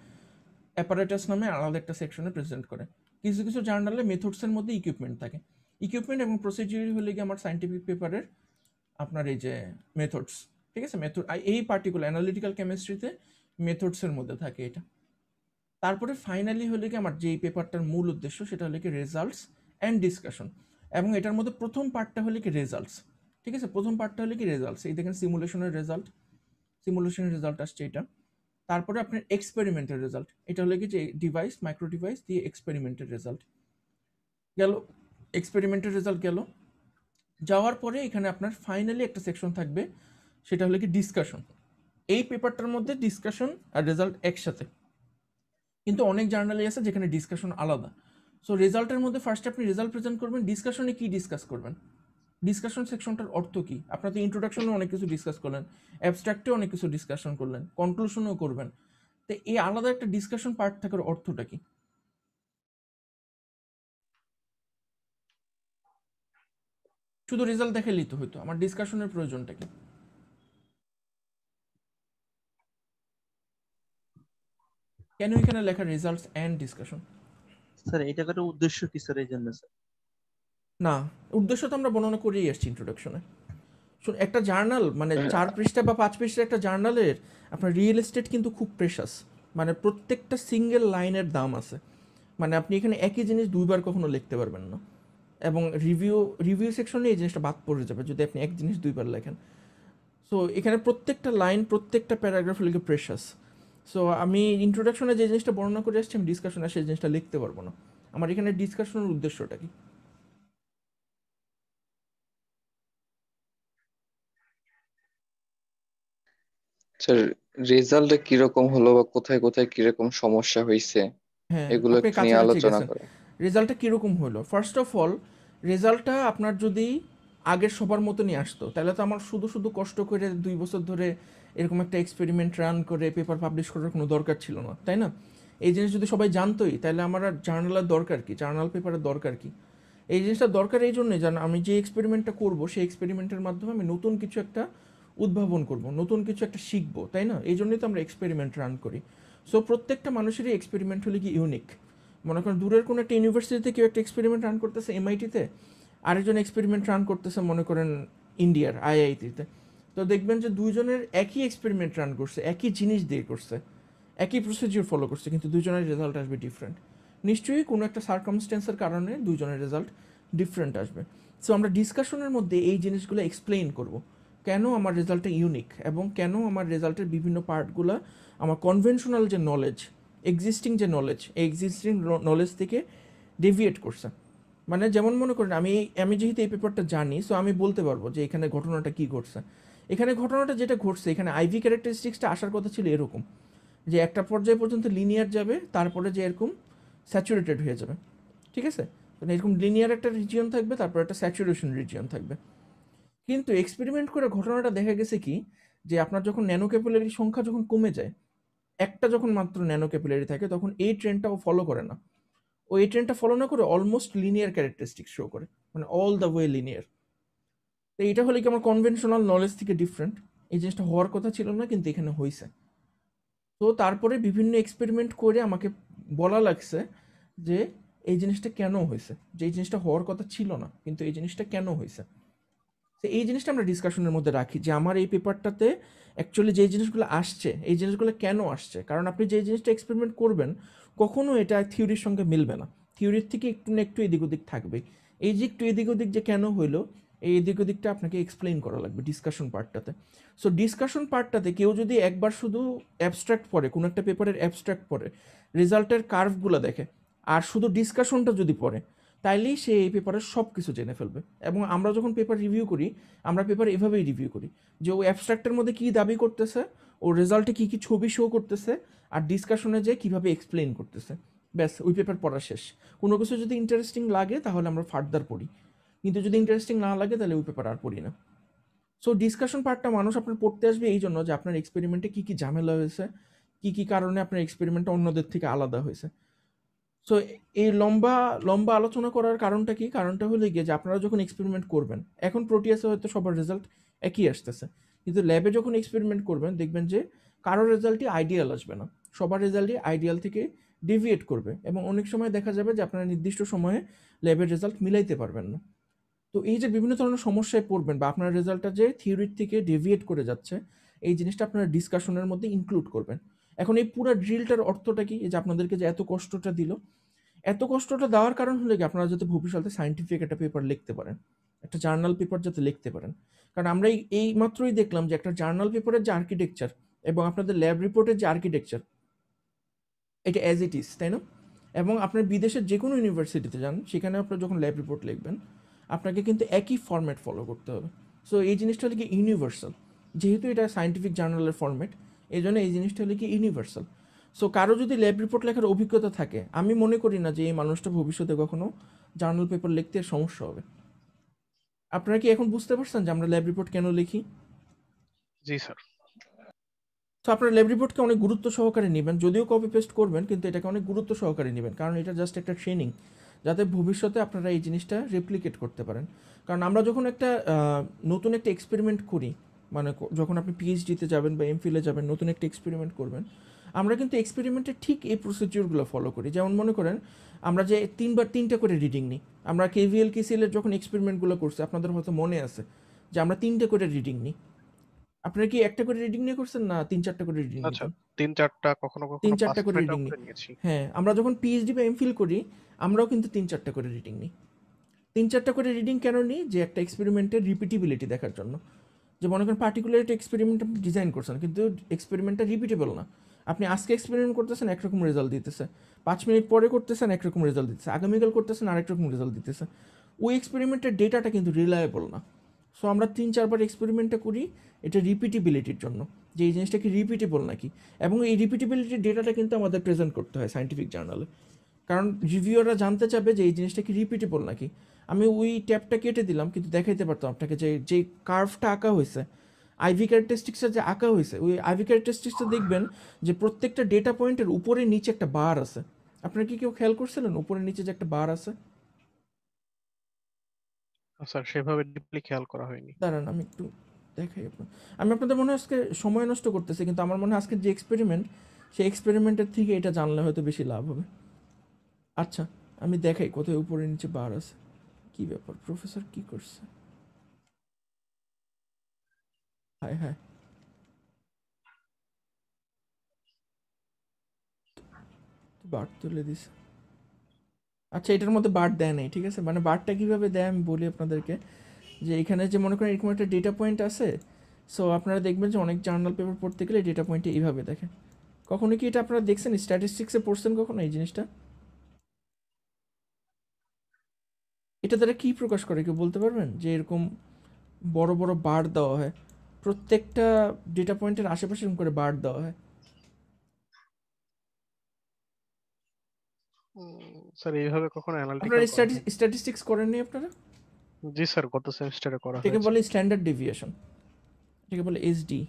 Speaker 1: অ্যাপারেটাস নামে আলাদা একটা সেকশনে প্রেজেন্ট করে। কিছু কিছু জার্নালে মেথডসের মধ্যে ইকুইপমেন্ট থাকে। ইকুইপমেন্ট এবং প্রসিডিউর হলে কি আমার সাইন্টিফিক পেপারের আপনার এই যে মেথডস, ঠিক আছে, মেথড এই পার্টিকুলার অ্যানালিটিক্যাল কেমিস্ট্রিতে মেথডসের মধ্যে থাকে এটা। তারপরে ফাইনালি হলে কি আমার যেই পেপারটার মূল উদ্দেশ্য সেটা হলো কি রেজাল্টস অ্যান্ড ডিসকাশন, এবং এটার মধ্যে প্রথম পার্টটা হলে কি রেজাল্টস, ঠিক আছে, প্রথম পার্টটা হলে কি রেজাল্টস। এই দেখেন সিমুলেশনের রেজাল্ট, সিমুলেশনের রেজাল্ট আসছে এটা। তারপরে আপনার এক্সপেরিমেন্টের রেজাল্ট, এটা হলো কি যে ডিভাইস, মাইক্রো ডিভাইস দিয়ে এক্সপেরিমেন্টের রেজাল্ট গেল, এক্সপেরিমেন্টের রেজাল্ট গেল। যাওয়ার পরে এখানে আপনার ফাইনালি একটা সেকশন থাকবে, সেটা হলো কি ডিসকাশন। এই পেপারটার মধ্যে ডিসকাশন আর রেজাল্ট একসাথে, কিন্তু অনেক জার্নালে আছে যেখানে ডিসকাশন আলাদা। সো রেজাল্টের মধ্যে ফার্স্টে আপনি রেজাল্ট প্রেজেন্ট করবেন, ডিসকাশনে কি ডিসকাস করবেন, ডিসকাশন সেকশনটার অর্থ কী। আপনার তো ইন্ট্রোডাকশনে অনেক কিছু ডিসকাস করলেন, অ্যাবস্ট্রাক্টেও অনেক কিছু ডিসকাশন করলেন, কনক্লুশনেও করবেন, তো এই আলাদা একটা ডিসকাশন পার্ট থাকার অর্থটা কি? শুধু রেজাল্ট দেখালেই তো হইতো, আমার ডিসকাশনের প্রয়োজনটা কি? কেন এখানে লেখা রেজাল্টস অ্যান্ড ডিসকাশন?
Speaker 3: স্যার এটা একটা উদ্দেশ্য কি স্যার এই জন্য স্যার?
Speaker 1: না, উদ্দেশ্য তো আমরা বর্ণনা করেই আসছি ইন্ট্রোডাকশনে। একটা জার্নাল মানে 4 পৃষ্ঠা বা 5 পৃষ্ঠার একটা জার্নালের আপনার রিয়েল এস্টেট কিন্তু খুব প্রেশাস, মানে প্রত্যেকটা সিঙ্গেল লাইনের দাম আছে। মানে আপনি এখানে একই জিনিস দুইবার কখনো লিখতে পারবেন না, এবং রিভিউ রিভিউ সেকশনে এই জিনিসটা বাদ পড়ে যাবে যদি আপনি এক জিনিস দুইবার লেখেন। সো এখানে প্রত্যেকটা লাইন, প্রত্যেকটা প্যারাগ্রাফ লিখে প্রেশাস। সো আমি ইন্ট্রোডাকশনে যে জিনিসটা বর্ণনা করে আসছি, আমি ডিসকাশনে সেই জিনিসটা লিখতে পারবো না। আমার এখানে ডিসকাশনের উদ্দেশ্যটা কি?
Speaker 4: স্যার রেজাল্টে কিরকম হলো বা কোথায় কোথায় কিরকম সমস্যা হয়েছে
Speaker 1: হ্যাঁ,
Speaker 4: এগুলো
Speaker 1: আপনি
Speaker 4: একটু নিয়ে
Speaker 1: কাছাকাছি
Speaker 4: আলোচনা
Speaker 1: গেছেন।
Speaker 4: করে।
Speaker 1: রেজাল্টটা কীরকম হলো? ফার্স্ট অফ অল, রেজাল্টটা আপনার যদি আগের সবার মতনই আসতো তাহলে তো আমার শুধু শুধু কষ্ট করে 2 বছর ধরে এরকম একটা এক্সপেরিমেন্ট রান করে পেপার পাবলিশ করার কোনো দরকার ছিল না, তাই না? এই জিনিস যদি সবাই জানতোই তাহলে আমার আর জার্নালের দরকার কি, জার্নাল পেপারের দরকার কি? এই জিনিসটা দরকার এই জন্যই যেন আমি যে এক্সপেরিমেন্টটা করবো সেই এক্সপেরিমেন্টের মাধ্যমে আমি নতুন কিছু একটা উদ্ভাবন করব, নতুন কিছু একটা শিখবো, তাই না? এই জন্যই তো আমরা এক্সপেরিমেন্ট রান করি। সো প্রত্যেকটা মানুষেরই এক্সপেরিমেন্ট হলে কি ইউনিক। মনে করেন দূরের কোনো একটা ইউনিভার্সিটিতে কেউ একটা এক্সপেরিমেন্ট রান করতেছে এমআইটিতে, আরেকজন এক্সপেরিমেন্ট রান করতেছে মনে করেন ইন্ডিয়ার আইআইটিতে, তো দেখবেন যে দুইজনের একই এক্সপেরিমেন্ট রান করছে, একই জিনিস দিয়ে করছে, একই প্রসিডিউর ফলো করছে, কিন্তু দুজনের রেজাল্ট আসবে ডিফারেন্ট। নিশ্চয়ই কোনো একটা সার্কামস্টেন্সের কারণে দুজনের রেজাল্ট ডিফারেন্ট আসবে। সো আমরা ডিসকাশনের মধ্যে এই জিনিসগুলো এক্সপ্লেইন করব, কেন আমার রেজাল্টটা ইউনিক এবং কেন আমার রেজাল্টের বিভিন্ন পার্টগুলো আমার কনভেনশনাল যে নলেজ, এক্সিস্টিং যে নলেজ, এই এক্সিস্টিং নলেজ থেকে ডেভিয়েট করছে। মানে যেমন মনে করেন আমি যেহেতু এই পেপারটা জানি, সো আমি বলতে পারবো যে এখানে ঘটনাটা কি ঘটছে। এখানে ঘটনাটা যেটা ঘটছে, এখানে আইভি ক্যারেক্টারিস্টিক্সটা আসার কথা ছিল এরকম, যে একটা পর্যায় পর্যন্ত লিনিয়ার যাবে, তারপরে যে এরকম স্যাচুরেটেড হয়ে যাবে, ঠিক আছে? মানে এরকম লিনিয়ার একটা রিজিয়ন থাকবে, তারপর একটা স্যাচুরেশন রিজিয়ন থাকবে। কিন্তু এক্সপেরিমেন্ট করে ঘটনাটা দেখা গেছে কি, যে আপনার যখন ন্যানো ক্যাপিলারি সংখ্যা যখন কমে যায়, একটা যখন মাত্র ন্যানো ক্যাপিলারি থাকে, তখন এই ট্রেন্ডটাও ফলো করে না। ও এই ট্রেন্ডটা ফলো না করে অলমোস্ট লিনিয়ার ক্যারেক্টারিস্টিক্স শো করে, মানে অল দ্য ওয়ে লিনিয়ার। তো এইটা হলে কি আমার কনভেনশনাল নলেজ থেকে ডিফারেন্ট, এই জিনিসটা হওয়ার কথা ছিল না, কিন্তু এখানে হয়েছে। তো তারপরে বিভিন্ন এক্সপেরিমেন্ট করে আমাকে বলা লাগছে যে এই জিনিসটা কেন হয়েছে, যে এই জিনিসটা হওয়ার কথা ছিল না, কিন্তু এই জিনিসটা কেন হয়েছে। তো এই জিনিসটা আমরা ডিসকাশনের মধ্যে রাখি, যে আমার এই পেপারটাতে অ্যাকচুয়ালি যে জিনিসগুলো আসছে, এই জিনিসগুলো কেন আসছে। কারণ আপনি যে জিনিসটা এক্সপেরিমেন্ট করবেন, কখনো এটা থিওরির সঙ্গে মিলবে না, থিওরির থেকে একটু না একটু এদিক ওদিক থাকবে। এই যে একটু এদিক ওদিক যে কেন হইলো, এই এদিক ওদিকটা আপনাকে এক্সপ্লেইন করা লাগবে ডিসকাশন পার্টটাতে। সো ডিসকাশন পার্টটাতে কেউ যদি একবার শুধু অ্যাবস্ট্রাক্ট পড়ে, কোনো একটা পেপারের অ্যাবস্ট্রাক্ট পড়ে, রেজাল্টের কার্ভগুলো দেখে, আর শুধু ডিসকাশনটা যদি পড়ে, তাইলেই সে এই পেপারের সব কিছু জেনে ফেলবে। এবং আমরা যখন পেপার রিভিউ করি, আমরা পেপার এভাবেই রিভিউ করি, যে ও অ্যাবস্ট্রাক্টের মধ্যে কী দাবি করতেছে, ও রেজাল্টে কী কী ছবি শো করতেছে, আর ডিসকাশনে যে কীভাবে এক্সপ্লেইন করতেছে, ব্যাস ওই পেপার পড়া শেষ। কোনো কিছু যদি ইন্টারেস্টিং লাগে তাহলে আমরা ফার্দার পড়ি, কিন্তু যদি ইন্টারেস্টিং না লাগে তাহলে ওই পেপার আর পড়ি না। সো ডিসকাশন পার্টটা মানুষ আপনার পড়তে আসবে এই জন্য, যে আপনার এক্সপেরিমেন্টে কী কী ঝামেলা হয়েছে, কী কী কারণে আপনার এক্সপেরিমেন্টটা অন্যদের থেকে আলাদা হয়েছে। সো এই লম্বা লম্বা আলোচনা করার কারণটা কি? কারণটা হলো গিয়ে যে আপনারা যখন এক্সপেরিমেন্ট করবেন, এখন প্রোটিয়াসে হয়তো সবার রেজাল্ট একই আসতেছে, কিন্তু ল্যাবে যখন এক্সপেরিমেন্ট করবেন দেখবেন যে কারোর রেজাল্টই আইডিয়াল আসবে না, সবার রেজাল্টই আইডিয়াল থেকে ডেভিয়েট করবে, এবং অনেক সময় দেখা যাবে যে আপনারা নির্দিষ্ট সময়ে ল্যাবের রেজাল্ট মিলাইতে পারবেন না। তো এই যে বিভিন্ন ধরনের সমস্যায় পড়বেন, বা আপনার রেজাল্টটা যে থিওরির থেকে ডেভিয়েট করে যাচ্ছে, এই জিনিসটা আপনারা ডিসকাশনের মধ্যে ইনক্লুড করবেন। এখন এই পুরো ড্রিলটার অর্থটা কি? এই যে আপনাদেরকে যে এত কষ্টটা দিল, এত কষ্টটা দেওয়ার কারণ হলো কি আপনারা যাতে ভবিষ্যতে সায়েন্টিফিক একটা পেপার লিখতে পারেন, একটা জার্নাল পেপার যাতে লিখতে পারেন। কারণ আমরা এই মাত্রই দেখলাম যে একটা জার্নাল পেপারের যে আর্কিটেকচার এবং আপনাদের ল্যাব রিপোর্টের যে আর্কিটেকচার, এটা অ্যাজ ইট ইজ, তাই না? এবং আপনার বিদেশের যে কোনো ইউনিভার্সিটিতে যান, সেখানে আপনার যখন ল্যাব রিপোর্ট লিখবেন, আপনাকে কিন্তু একই ফরম্যাট ফলো করতে হবে। সো এই জিনিসটা হলো কি ইউনিভার্সাল, যেহেতু এটা সায়েন্টিফিক জার্নালের ফরম্যাট, এই জন্য এই জিনিসটা হলো কি ইউনিভার্সাল। সো কারো যদি ল্যাব রিপোর্ট লেখার অভিজ্ঞতা থাকে, আমি মনে করি না যে এই মানুষটা ভবিষ্যতে কখনো জার্নাল পেপার লিখতে সমস্যা হবে। আপনারা কি এখন বুঝতে পারছেন যে আমরা ল্যাব রিপোর্ট কেন লিখি?
Speaker 2: জি স্যার।
Speaker 1: তো আপনার ল্যাব রিপোর্টকে অনেক গুরুত্ব সহকারে নেবেন, যদিও কপি পেস্ট করবেন, কিন্তু এটাকে অনেক গুরুত্ব সহকারে নেবেন, কারণ এটা জাস্ট একটা ট্রেনিং, যাতে ভবিষ্যতে আপনারা এই জিনিসটা রেপ্লিকেট করতে পারেন। কারণ আমরা যখন একটা নতুন একটা এক্সপেরিমেন্ট করি, মানে যখন আপনি পিএইচডিতে যাবেন বা এমফিলে যাবেন, নতুন একটা এক্সপেরিমেন্ট করবেন, আমরা কিন্তু এক্সপেরিমেন্টে ঠিক এই প্রসিডিউরগুলো ফলো করি। যেমন মনে করেন আমরা যে 3বার 3টা করে রিডিং নিই, আমরা কেভিএল কেসিএলের যখন এক্সপেরিমেন্টগুলো করছি, আপনাদের হয়তো মনে আছে যে আমরা 3টে করে রিডিং নিই। আপনারা কি একটা করে রিডিং নিয়ে করছেন, না 3-4টা করে রিডিং
Speaker 2: আচ্ছা,
Speaker 1: নিতেন?
Speaker 2: 3-4টা, কখনো কখনো
Speaker 1: 3-4টা করে
Speaker 2: 5-6টাও
Speaker 1: রিডিং নিই।
Speaker 2: করে নিয়েছি।
Speaker 1: হ্যাঁ, আমরা যখন পিএইচডি বা এমফিল করি, আমরাও কিন্তু 3-4টা করে রিডিং নিই। 3-4টা করে রিডিং কেন নিই? যে একটা এক্সপেরিমেন্টের রিপিটেবিলিটি দেখার জন্য। যে মনে করেন পার্টিকুলার একটা এক্সপেরিমেন্ট আপনি ডিজাইন করছেন, কিন্তু এক্সপেরিমেন্টটা রিপিটেবল না। আপনি আজকে এক্সপেরিমেন্ট করতেছেন, একরকম রেজাল্ট দিতেছে, 5 মিনিট পরে করতেছেন একরকম রেজাল্ট দিতেছে, আগামীকাল করতেছেন আরেক রকম রেজাল্ট দিতেছে। ওই এক্সপেরিমেন্টের ডেটাটা কিন্তু রিলায়েবল না। সো আমরা 3-4বার এক্সপেরিমেন্টটা করি এটা রিপিটেবিলিটির জন্য, যে এই জিনিসটা কি রিপিটেবল নাকি, এবং এই রিপিটেবিলিটির ডেটাটা কিন্তু আমাদের প্রেজেন্ট করতে হয় সায়েন্টিফিক জার্নালে, কারণ রিভিউয়াররা জানতে চাবে যে এই জিনিসটা কি রিপিটেবল নাকি। আমি ওই ট্যাবটা কেটে দিলাম, কিন্তু দেখাইতে পারতাম আপনাকে যে যে কার্ভটা আঁকা হয়েছে, আইভি ক্যারেক্টারিস্টিক্সের যে আঁকা হয়েছে, ওই আইভি ক্যারেক্টারিস্টিক্সটা দেখবেন যে প্রত্যেকটা ডেটা পয়েন্টের উপরে নিচে একটা বার আছে। আপনারা কি কেউ খেয়াল করছিলেন উপরে নিচে যে একটা বার আছে?
Speaker 2: স্যার সেভাবে ডিপলি খেয়াল করা হয়নি।
Speaker 1: দাঁড়ান আমি একটু দেখাই আমি আপনাদের মনে হয় আজকে সময় নষ্ট করতেছি, কিন্তু আমার মনে হয় আজকে যে এক্সপেরিমেন্ট, সেই এক্সপেরিমেন্টের থেকে এটা জানলে হয়তো বেশি লাভ হবে। আচ্ছা আমি দেখাই কোথায় উপরে নিচে বার আছে। কি ব্যাপার, প্রফেসর কি করছে? হায় হায়, বার তুলে দিছে। আচ্ছা এটার মধ্যে বার দেয় নাই, ঠিক আছে। মানে বারটা কীভাবে দেয় আমি বলি আপনাদেরকে, যে এখানে যে মনে করেন এরকম একটা ডেটা পয়েন্ট আছে, সো আপনারা দেখবেন যে অনেক জার্নাল পেপার পড়তে গেলে ডেটা পয়েন্টে এইভাবে দেখে। কখনো কি এটা আপনারা দেখছেন, স্ট্যাটিস্টিক্সে পড়ছেন কখনো এই জিনিসটা? এটা দ্বারা কি প্রকাশ করে কেউ বলতে পারবেন? যে এরকম বড় বড় বার দেওয়া হয়, প্রত্যেকটা ডেটা পয়েন্টের আশেপাশে এরকম করে বার দেওয়া হয়।
Speaker 2: স্যার এইভাবে কখনো
Speaker 1: আপনারা
Speaker 2: অ্যানালিটিক্যাল করা হয়?
Speaker 1: স্ট্যাটিস্টিক্স করেননি আপনারা?
Speaker 2: জি স্যার, গত সেমিস্টারে করা
Speaker 1: এটাকে
Speaker 2: হয়েছে।
Speaker 1: বলে স্ট্যান্ডার্ড ডেভিয়েশন, এটাকে বলে এসডি।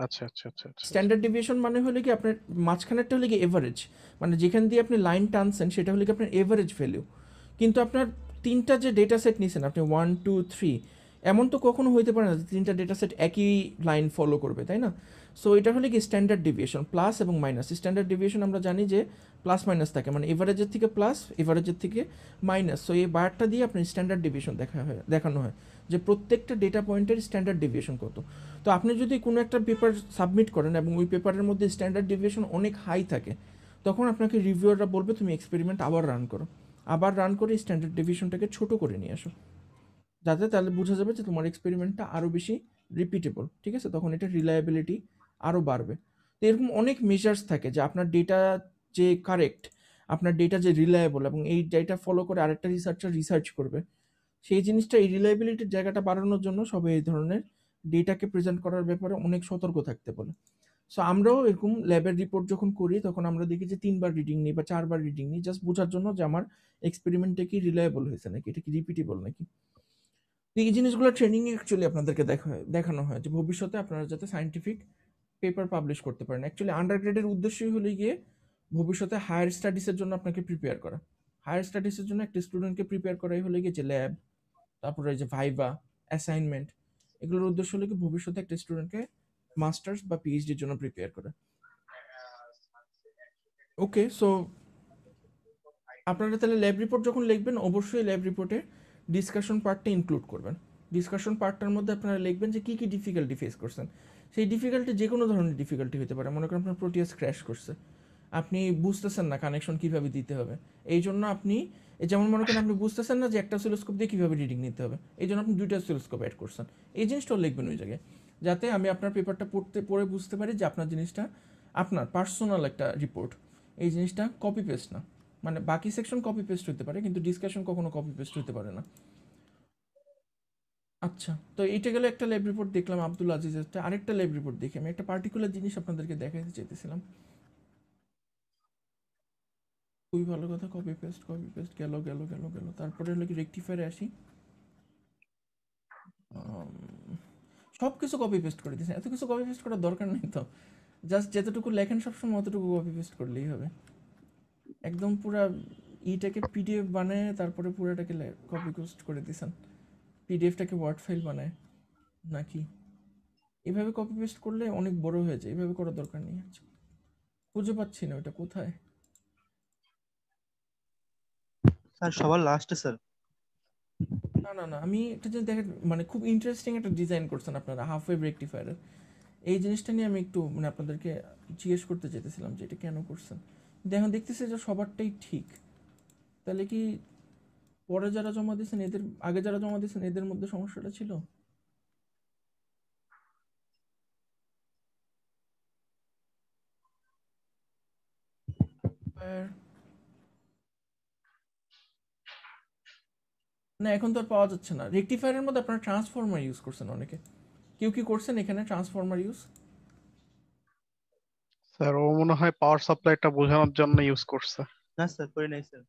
Speaker 2: আচ্ছা আচ্ছা আচ্ছা আচ্ছা।
Speaker 1: স্ট্যান্ডার্ড ডেভিয়েশন মানে হলো কি আপনার মাঝখানেরটা হলো কি এভারেজ, মানে যেখান দিয়ে আপনি লাইন টানছেন সেটা হলো কি আপনার এভারেজ ভ্যালু। কিন্তু আপনার তিনটা যে ডেটা সেট নিয়েছেন আপনি 1 2 3, এমন তো কখনো হইতে পারে না যে তিনটা ডেটা সেট একই লাইন ফলো করবে, তাই না? সো এটা হলো কি স্ট্যান্ডার্ড ডেভিয়েশন, প্লাস এবং মাইনাস। স্ট্যান্ডার্ড ডেভিয়েশন আমরা জানি যে প্লাস মাইনাস থাকে, মানে এভারেজের থেকে প্লাস, এভারেজের থেকে মাইনাস। সো এই বারটা দিয়ে আপনার স্ট্যান্ডার্ড ডেভিয়েশন দেখানো হয় যে প্রত্যেকটা ডেটা পয়েন্টের স্ট্যান্ডার্ড ডেভিয়েশন কত। তো আপনি যদি কোনো একটা পেপার সাবমিট করেন এবং ওই পেপারের মধ্যে স্ট্যান্ডার্ড ডেভিয়েশন অনেক হাই থাকে, তখন আপনাকে রিভিউয়াররা বলবে তুমি এক্সপেরিমেন্ট আবার রান করো, আবার রান করে স্ট্যান্ডার্ড ডেভিয়েশনটাকে ছোট করে নিয়ে আসো, যাতে তাহলে বোঝা যাবে যে তোমার এক্সপেরিমেন্টটা আরও বেশি রিপিটেবল। ঠিক আছে, তখন এটা রিলায়েবিলিটি আরও বাড়বে। তো এরকম অনেক মেজার্স থাকে যে আপনার ডেটা যে কারেক্ট, আপনার ডেটা যে রিলায়েবল, এবং এই ডেটা ফলো করে আরেকটা রিসার্চার রিসার্চ করবে, সেই জিনিসটা, এই রিলায়েবিলিটির জায়গাটা বাড়ানোর জন্য সবাই এই ধরনের ডেটাকে প্রেজেন্ট করার ব্যাপারে অনেক সতর্ক থাকতে বলে। সো আমরাও এরকম ল্যাবের রিপোর্ট যখন করি তখন আমরা দেখি যে 3বার রিডিং নিই বা 4বার রিডিং নিই, জাস্ট বোঝার জন্য যে আমার এক্সপেরিমেন্টটা কি রিলায়েবল হয়েছে নাকি, এটা কি রিপিটেবল নাকি। তো এই জিনিসগুলো ট্রেনিংয়ে অ্যাকচুয়ালি আপনাদেরকে দেখানো হয় যে ভবিষ্যতে আপনারা যাতে সায়েন্টিফিক পেপার পাবলিশ করতে পারেন। অ্যাকচুয়ালি আন্ডার গ্রেডের উদ্দেশ্যই হলো গিয়ে ভবিষ্যতে হায়ার স্টাডিজের জন্য আপনাকে প্রিপেয়ার করা। হায়ার স্টাডিজের জন্য একটা স্টুডেন্টকে প্রিপেয়ার করাই হলো গিয়ে যে ল্যাব, তারপরে এই যে ভাইভা, অ্যাসাইনমেন্ট, এগুলোর উদ্দেশ্য হলো কি ভবিষ্যতে একটা স্টুডেন্টকে মাস্টার্স বা পিএইচডির জন্য প্রিপেয়ার করা। ওকে, সো আপনারা তাহলে ল্যাব রিপোর্ট যখন লিখবেন অবশ্যই ল্যাব রিপোর্টে ডিসকাশন পার্টটা ইনক্লুড করবেন। ডিসকাশন পার্টটার মধ্যে আপনারা লিখবেন যে কী কী ডিফিকাল্টি ফেস করছেন। সেই ডিফিকাল্টি যে কোনো ধরনের ডিফিকাল্টি হতে পারে, মনে করেন আপনার প্রোটিয়াস ক্র্যাশ করছে, আপনি বুঝতেছেন না কানেকশন কীভাবে দিতে হবে, এই জন্য আপনি যেমন মনে করেন আপনি বুঝতেছেন না যে একটা অসিলোস্কোপ দিয়ে কীভাবে রিডিং নিতে হবে, এই জন্য আপনি 2টা অসিলোস্কোপ অ্যাড করছেন। এই জিনিসটাও লিখবেন ওই জায়গায়, যাতে আমি আপনার পেপারটা পড়ে বুঝতে পারি যে আপনার জিনিসটা আপনার পার্সোনাল একটা রিপোর্ট, এই জিনিসটা কপি পেস্ট না। মানে বাকি সেকশন কপি পেস্ট হতে পারে কিন্তু ডিসকাশন কখনো কপি পেস্ট হতে পারে না। আচ্ছা, তো এইটা গেলে একটা ল্যাব রিপোর্ট দেখলাম আব্দুল আজিজেরটা। আরেকটা ল্যাব রিপোর্ট দেখি, আমি একটা পার্টিকুলার জিনিস আপনাদেরকে দেখাতে চাইতেছিলাম। খুবই ভালো কথা, কপি পেস্ট গেল গেল গেল গেল। তারপরে হলো কি রেকটিফায়ারে আসি। সব কিছু কপি পেস্ট করে দিয়েছেন, এত কিছু কপি পেস্ট করার দরকার নেই তো, জাস্ট যতটুকু লেখেন সবসময় অতটুকু কপি পেস্ট করলেই হবে। একদম পুরা ইটাকে পিডিএফ বানায় তারপরে পুরোটাকে কপি পেস্ট করে দিয়েছেন। পিডিএফটাকে ওয়ার্ড ফাইল বানায় নাকি? এভাবে কপি পেস্ট করলে অনেক বড় হয়ে যায়, এভাবে করার দরকার নেই। আচ্ছা, খুঁজে পাচ্ছি না ওটা কোথায়।
Speaker 3: স্যার সবার লাস্টে স্যার।
Speaker 1: না না না, আমি একটা জিনিস দেখেন, মানে খুব ইন্টারেস্টিং একটা ডিজাইন করছেন আপনারা হাফ ওয়েভ রেকটিফায়ারের। এই জিনিসটা নিয়ে আমি একটু মানে আপনাদেরকে জিজ্ঞেস করতে চাইতেছিলাম যে এটা কেন করছেন। দেখুন, দেখতেছি যে সবারটাই ঠিক, তাহলে কি পরে যারা জমা দিয়েছেন এদের, আগে যারা জমা দিয়েছেন এদের মধ্যে সমস্যাটা ছিল? না, এখন তো আর পাওয়া যাচ্ছে না। রেকটিফায়ারের মধ্যে আপনারা ট্রান্সফরমার ইউজ করছেন অনেকে, কেউ কি করছেন এখানে ট্রান্সফরমার ইউজ?
Speaker 2: স্যার ও মনে হয় পাওয়ার সাপ্লাইটা বোঝানোর জন্য ইউজ করছে।
Speaker 3: না স্যার করে নাই স্যার।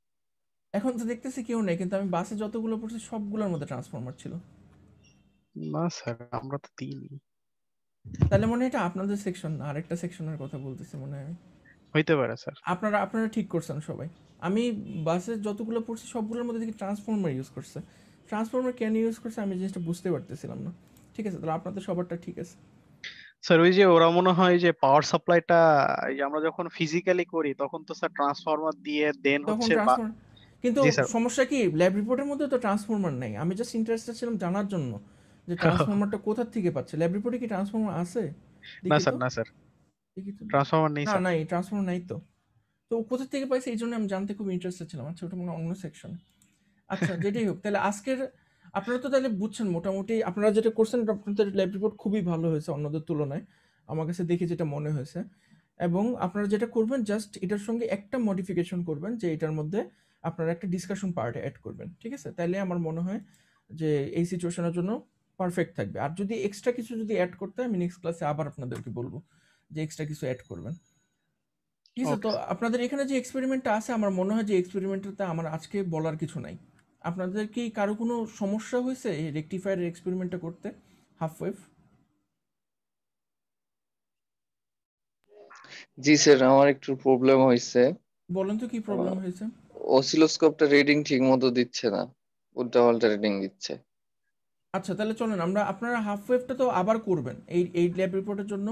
Speaker 1: এখন তো দেখতেছি কেউ নেই, কিন্তু আমি বাসে যতগুলো পড়ছি সবগুলোর মধ্যে ট্রান্সফরমার ছিল।
Speaker 2: না স্যার, আমরা তো দিইনি।
Speaker 1: তাহলে মনে হয় এটা আপনাদের সেকশন না, আরেকটা সেকশনের কথা বলতেছি মনে হয় আমি।
Speaker 2: হইতে পারে স্যার।
Speaker 1: আপনারা আপনারা ঠিক করছেন সবাই। আমি বাসে যতগুলো পড়ছি সবগুলোর মধ্যে দেখি ট্রান্সফরমার ইউজ করছে। ট্রান্সফরমার কেন ইউজ করছে আমি জিনিসটা বুঝতে পারতেছিলাম না। ঠিক আছে, তাহলে আপনাদের সবারটা ঠিক আছে।
Speaker 2: স্যার ওই যে ওরা মনে হয় যে পাওয়ার সাপ্লাইটা আমরা যখন ফিজিক্যালি করি তখন তো স্যার ট্রান্সফরমার দিয়ে দেন
Speaker 1: তখন
Speaker 2: হচ্ছে
Speaker 1: ট্রান্সফরমার, কিন্তু
Speaker 2: জি স্যার।
Speaker 1: সমস্যা কি ল্যাব রিপোর্টের মধ্যে তো ট্রান্সফরমার নেই। আমি জাস্ট ইন্টারেস্টেড ছিলাম জানার জন্য যে ট্রান্সফরমারটা কোথা থেকে পাচ্ছে। ল্যাব রিপোর্টে কি ট্রান্সফরমার আছে?
Speaker 2: না
Speaker 1: দেখি
Speaker 2: স্যার,
Speaker 1: তো,
Speaker 2: না স্যার,
Speaker 1: দেখি তো।
Speaker 2: ট্রান্সফরমার নেই
Speaker 1: না
Speaker 2: স্যার।
Speaker 1: নাই, ট্রান্সফরমার নাই তো। তো কোথা থেকে পাইছে এই জন্য আমি জানতে খুব ইন্টারেস্টেড ছিলাম। আচ্ছা, ওটা মনে হয় অন্য সেকশন। আচ্ছা, যেটাই হোক, তাহলে আজকের আপনারা তো তাহলে বুঝছেন মোটামুটি, আপনারা যেটা করছেন আপনাদের ল্যাব রিপোর্ট খুবই ভালো হয়েছে অন্যদের তুলনায়, আমার কাছে দেখে যেটা মনে হয়েছে। এবং আপনারা যেটা করবেন জাস্ট এটার সঙ্গে একটা মডিফিকেশন করবেন, যে এটার মধ্যে আপনারা একটা ডিসকাশন পার্ট অ্যাড করবেন, ঠিক আছে? তাইলে আমার মনে হয় যে এই সিচুয়েশনের জন্য পারফেক্ট থাকবে। আর যদি এক্সট্রা কিছু যদি অ্যাড করতে হয়, আমি নেক্সট ক্লাসে আবার আপনাদেরকে বলবো যে এক্সট্রা কিছু অ্যাড করবেন, ঠিক আছে? তো
Speaker 2: ওকে
Speaker 1: আপনাদের এখানে যে এক্সপেরিমেন্টটা আছে, আমার মনে হয় যে এক্সপেরিমেন্টটাতে আমার আজকে বলার কিছু নাই। আপনাদের কি কারো কোনো সমস্যা হয়েছে এই রেকটিফায়ারের এক্সপেরিমেন্টটা করতে, হাফ ওয়েভ?
Speaker 4: জি স্যার, আমার একটু প্রবলেম হয়েছে।
Speaker 1: বলেন তো কি
Speaker 4: আমার
Speaker 1: প্রবলেম হয়েছে?
Speaker 4: অসিলোস্কোপটা রিডিং ঠিক মতো দিচ্ছে না, উল্টা পাল্টা রিডিং দিচ্ছে।
Speaker 1: আচ্ছা, তাহলে চলেন আমরা, আপনারা হাফ ওয়েভটা তো আবার করবেন এই ল্যাব রিপোর্টের জন্য।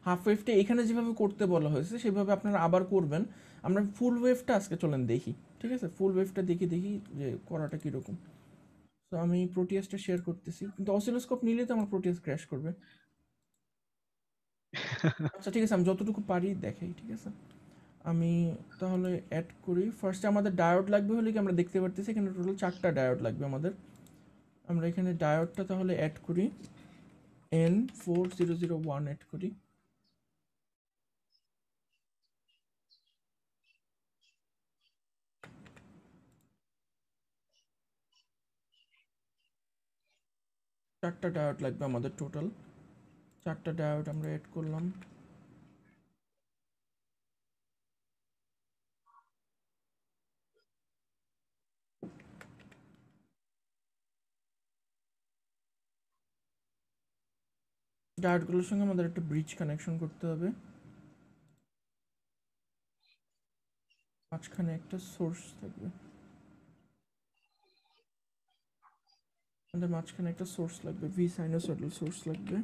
Speaker 1: হাফ ওয়েভটা এখানে যেভাবে করতে বলা হয়েছে সেভাবে আপনারা আবার করবেন। আমরা ফুল ওয়েভটা আজকে চলেন দেখি, ঠিক আছে? ফুল ওয়েভটা দেখি যে করাটা কীরকম। তো আমি প্রোটিয়াসটা শেয়ার করতেছি, কিন্তু অসিলোস্কোপ নিলে তো আমার প্রোটিয়াস ক্র্যাশ করবে। আচ্ছা ঠিক আছে, আমি যতটুকু পারি দেখাই, ঠিক আছে? আমি তাহলে অ্যাড করি। ফার্স্টে আমাদের ডায়োড লাগবে হলে কি আমরা দেখতে পারতেছি এখানে টোটাল 4টা ডায়োড লাগবে আমাদের। আমরা এখানে ডায়োডটা তাহলে অ্যাড করি, N4001 অ্যাড করি। চারটা ডায়োড লাগবে আমাদের টোটাল। 4টা ডায়োড আমরা অ্যাড করলাম। ডায়োডগুলোর সঙ্গে আমাদের একটা ব্রিজ কানেকশন করতে হবে। মাঝখানে একটা সোর্স থাকবে, আমাদের মাঝখানে একটা সোর্স লাগবে, ভি সাইনোসয়েডাল সোর্স লাগবে।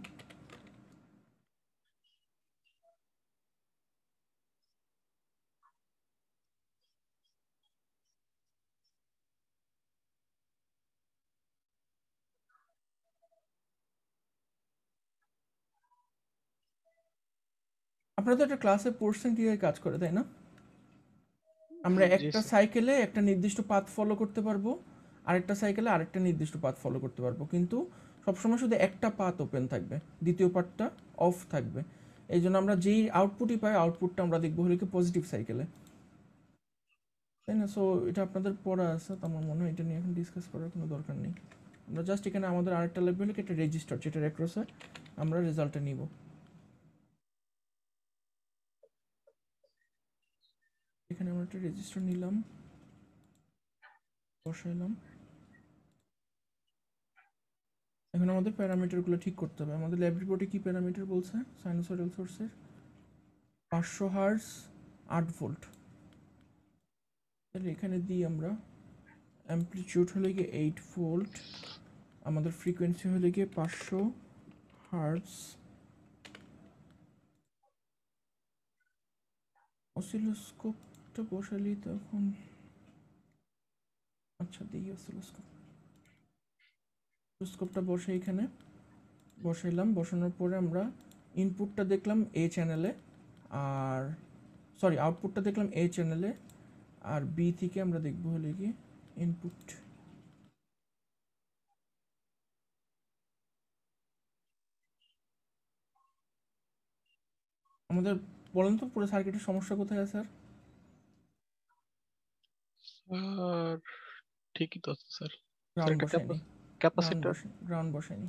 Speaker 1: আপনারা তো একটা ক্লাসে পড়ছেন কীভাবে কাজ করে, তাই না? আমরা
Speaker 2: জি
Speaker 1: একটা
Speaker 2: স্যার
Speaker 1: সাইকেলে একটা নির্দিষ্ট পাথ ফলো করতে পারবো, আরেকটা সাইকেলে আরেকটা নির্দিষ্ট পাথ ফলো করতে পারবো, কিন্তু সবসময় শুধু একটা পাথ ওপেন থাকবে, দ্বিতীয় পাথটা অফ থাকবে। এই জন্য আমরা যেই আউটপুটই পাই আউটপুটটা আমরা দেখবো হলে কি পজিটিভ সাইকেলে, তাই না? সো এটা আপনাদের পড়া আছে, তো আমার মনে হয় এটা নিয়ে এখন ডিসকাস করার কোনো দরকার নেই। আমরা জাস্ট এখানে আমাদের আরেকটা লাগবে হলে কি একটা রেজিস্টার, যেটার অ্যাক্রসে আমরা রেজাল্টটা নিব। এখানে আমরা একটা রেজিস্টার নিলাম, বসাইলাম। এখন আমাদের প্যারামিটারগুলো ঠিক করতে হবে। আমাদের ল্যাব রিপোর্টে কি প্যারামিটার বলছে সাইনোসয়েডাল সোর্সের? 500 হার্জ, 8 ভোল্ট। তাহলে এখানে দিই আমরা অ্যামপ্লিটিউড হলে গিয়ে 8 ভোল্ট, আমাদের ফ্রিকোয়েন্সি হলে গিয়ে 500 হার্জ। অসিলোস্কোপটা বসালেই তখন, আচ্ছা দিই অসিলোস্কোপটা বসে এখানে বসাইলাম। বসানোর পরে আমরা ইনপুটটা দেখলাম এ চ্যানেলে, আর সরি আউটপুটটা দেখলাম এ চ্যানেলে, আর বি থেকে আমরা দেখবো হলে কি ইনপুট। আমাদের বলেন তো পুরো সার্কিটের সমস্যা কোথায় আছে স্যার?
Speaker 2: আর ঠিকই তো আছে স্যার। স্যার
Speaker 1: গ্রাউন্ড
Speaker 2: একটা
Speaker 1: বসায়নি,
Speaker 2: ক্যাপাসিটর
Speaker 1: গ্রাউন্ড বসায়নি,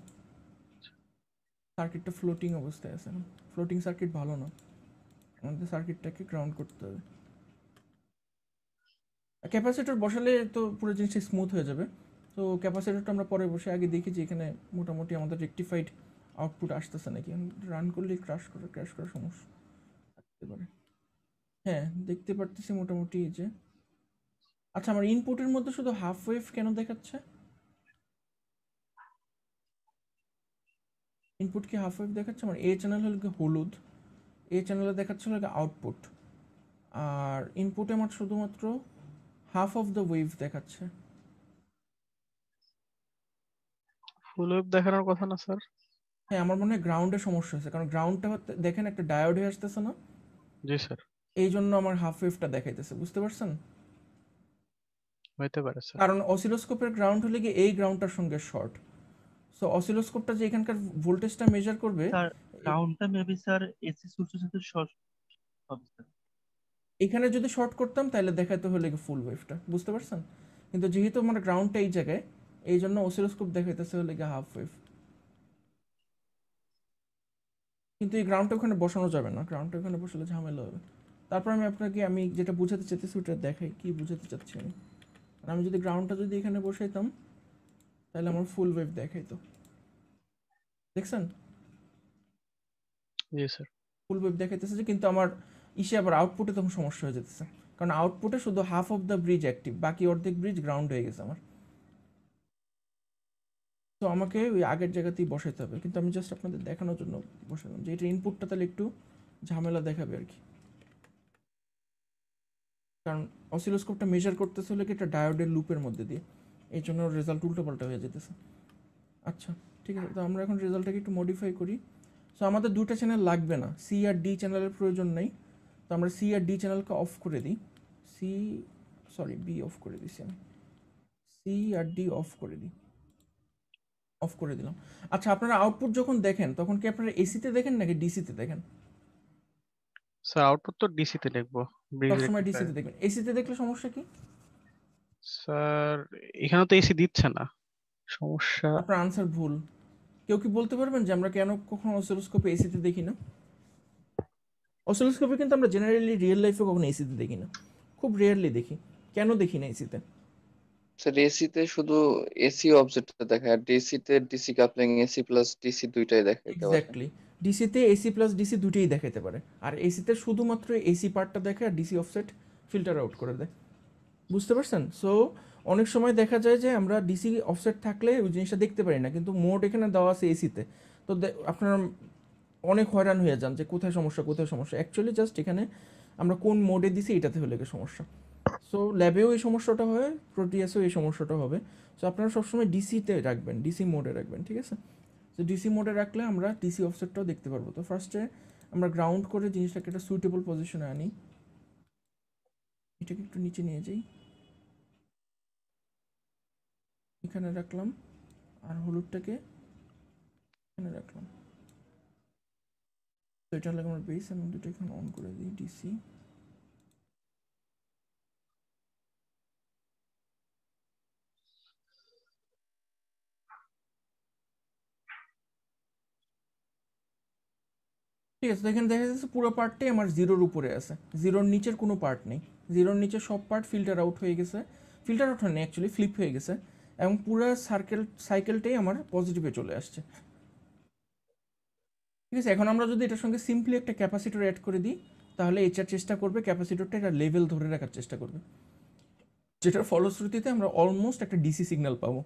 Speaker 1: সার্কিটটা ফ্লোটিং অবস্থায় আছে না। ফ্লোটিং সার্কিট ভালো না, আমাদের সার্কিটটাকে গ্রাউন্ড করতে হবে। ক্যাপাসিটর বসালে তো পুরো জিনিসটা স্মুথ হয়ে যাবে। তো ক্যাপাসিটরটা আমরা পরে বসে আগে দেখি যে এখানে মোটামুটি আমাদের রেকটিফাইড আউটপুট আসতেছে নাকি। রান করলে ক্র্যাশ করার সমস্যা থাকতে পারে। হ্যাঁ দেখতে পারতেছি মোটামুটি এই যে। আচ্ছা আমার ইনপুটের মধ্যে শুধু হাফ ওয়েভ কেন দেখাচ্ছে? ইনপুট কি হাফ ওয়েভ দেখাচ্ছে? আমার এ চ্যানেল হলো কি হলুদ, এ চ্যানেলে দেখাচ্ছে হলো আউটপুট, আর ইনপুটে আমার শুধুমাত্র হাফ অফ দ্য ওয়েভ দেখাচ্ছে।
Speaker 2: ফুল ওয়েভ দেখানোর কথা না স্যার?
Speaker 1: হ্যাঁ আমার মনে হয় গ্রাউন্ডের সমস্যা হয়েছে, কারণ গ্রাউন্ডটা দেখেন একটা ডায়োড হয়ে আসতেছে না,
Speaker 2: জি স্যার
Speaker 1: এই জন্য আমার হাফ ওয়েভটা দেখাইতেছে, বুঝতে পারছেন?
Speaker 2: হইতে পারে স্যার।
Speaker 1: কারণ অসিলোস্কোপের গ্রাউন্ড হলে গিয়ে এই গ্রাউন্ডটার সঙ্গে শর্ট। সো অসিলোস্কোপটা যে এখানকার ভোল্টেজটা মেজার করবে,
Speaker 3: স্যার গ্রাউন্ডটা মেবি স্যার এসি সোর্সের সাথে শর্ট হবে স্যার।
Speaker 1: এখানে যদি শর্ট করতাম তাহলে দেখাতে হলে ফুল ওয়েভটা, বুঝতে পারছেন? কিন্তু যেহেতু আমার গ্রাউন্ডটা এই জায়গায়, এই জন্য অসিলোস্কোপ দেখাইতেছে হলে গিয়ে হাফ ওয়েভ। কিন্তু এই গ্রাউন্ডটা ওখানে বসানো যাবে না, গ্রাউন্ডটা ওখানে বসালে ঝামেলা হবে। তারপর আমি যেটা বোঝাতে চাইতেছি ওটা দেখাই, কি বোঝাতে চাচ্ছি আমি। আর আমি যদি গ্রাউন্ডটা যদি এখানে বসাইতাম তাহলে আমার ফুল ওয়েভ দেখাইতো, দেখছেন?
Speaker 2: জি স্যার।
Speaker 1: ফুল ওয়েভ দেখাইতেছে যে, কিন্তু আমার আবার আউটপুটে তখন সমস্যা হয়ে যেতেছে, কারণ আউটপুটে শুধু half of the bridge active, বাকি অর্ধেক ব্রিজ গ্রাউন্ড হয়ে গেছে আমার। তো আমাকে ওই আগের জায়গাতেই বসাইতে হবে, কিন্তু আমি জাস্ট আপনাদের দেখানোর জন্য বসালাম যে এটা ইনপুটটা তাহলে একটু ঝামেলা দেখাবে আর কি, কারণ অসিলোস্কোপটা মেজার করতেছে হলে কি একটা ডায়োডের লুপের মধ্যে দিয়ে, এই জন্য রেজাল্ট উল্টোপাল্টা হয়ে যেতেছে। আচ্ছা ঠিক আছে, তো আমরা এখন রেজাল্টটাকে একটু মডিফাই করি। সো আমাদের দুটো চ্যানেল লাগবে না, সি আর ডি চ্যানেলের প্রয়োজন নেই, তো আমরা সি আর ডি চ্যানেলকে অফ করে দিই। বি অফ করে দিছি আমি, সি আর ডি অফ করে দিই, অফ করে দিলাম। আচ্ছা, আপনারা আউটপুট যখন দেখেন তখন কি আপনারা এসিতে দেখেন নাকি ডিসিতে দেখেন?
Speaker 2: স্যার আউটপুট তো ডিসিতে দেখবো, ব্রিজ
Speaker 1: সবসময়
Speaker 2: রেক্টিফায়ার।
Speaker 1: ডিসিতে দেখবেন, এসিতে দেখলে সমস্যা কি?
Speaker 2: স্যার এখানে তো এসি দিচ্ছে না, সমস্যা।
Speaker 1: আপনার আনসার ভুল। কেউ কি বলতে পারবেন যে আমরা কেন কখনো অসিলোস্কোপে এসিতে দেখি না? অসিলোস্কোপে কিন্তু আমরা জেনারেলি রিয়েল লাইফে কখনো এসিতে দেখি না, খুব রেয়ারলি দেখি। কেন দেখি না এসিতে?
Speaker 4: স্যার এসিতে শুধু এসি অবজেক্টটা দেখায়, আর ডিসিতে DC coupling AC plus DC দুইটাই দেখাইতে পারে।
Speaker 1: এক্স্যাক্টলি, ডিসিতে এসি প্লাস ডিসি দুটোই দেখাতে পারে, আর এসিতে শুধুমাত্র এসি পার্টটা দেখে আর ডিসি অফসেট ফিল্টার আউট করে দেয়, বুঝতে পারছেন? সো অনেক সময় দেখা যায় যে আমরা ডিসি অফসেট থাকলে ওই জিনিসটা দেখতে পারি না, কিন্তু মোড এখানে দেওয়া আছে এসিতে, তো আপনারা অনেক হয়রান হয়ে যান যে কোথায় সমস্যা কোথায় সমস্যা। অ্যাকচুয়ালি জাস্ট এখানে আমরা কোন মোডে দিছি এটাতে হলে গিয়ে সমস্যা। সো ল্যাবেও এই সমস্যাটা হয়, প্রোটিয়াসেও এই সমস্যাটা হবে। সো আপনারা সবসময় ডিসিতে রাখবেন, ডিসি মোডে রাখবেন, ঠিক আছে? তো ডিসি মোডে রাখলে আমরা ডিসি অফসেটটাও দেখতে পারবো। তো ফার্স্টে আমরা গ্রাউন্ড করে জিনিসটাকে একটা সুইটেবল পজিশনে আনি, এটাকে একটু নিচে নিয়ে যাই, এখানে রাখলাম, আর হলুদটাকে এখানে রাখলাম। তো এটা হলো আমার বেস, আমি দুটো এখানে অন করে দিই ডিসি। ঠিক আছে, তো এখানে দেখা যাচ্ছে পুরো পার্টটাই আমার জিরোর উপরে আছে, জিরোর নিচের কোনো পার্ট নেই, জিরোর নিচের সব পার্ট ফিল্টার আউট হয়ে গেছে, ফিল্টার আউট হয়নি অ্যাকচুয়ালি, ফ্লিপ হয়ে গেছে, এবং পুরো সাইকেলটাই আমার পজিটিভে চলে আসছে। ঠিক আছে, এখন আমরা যদি এটার সঙ্গে সিম্পলি একটা ক্যাপাসিটর অ্যাড করে দিই, তাহলে এটার চেষ্টা করবে ক্যাপাসিটরটা একটা লেভেল ধরে রাখার চেষ্টা করবে, যেটার ফলশ্রুতিতে আমরা অলমোস্ট একটা ডিসি সিগন্যাল পাবো।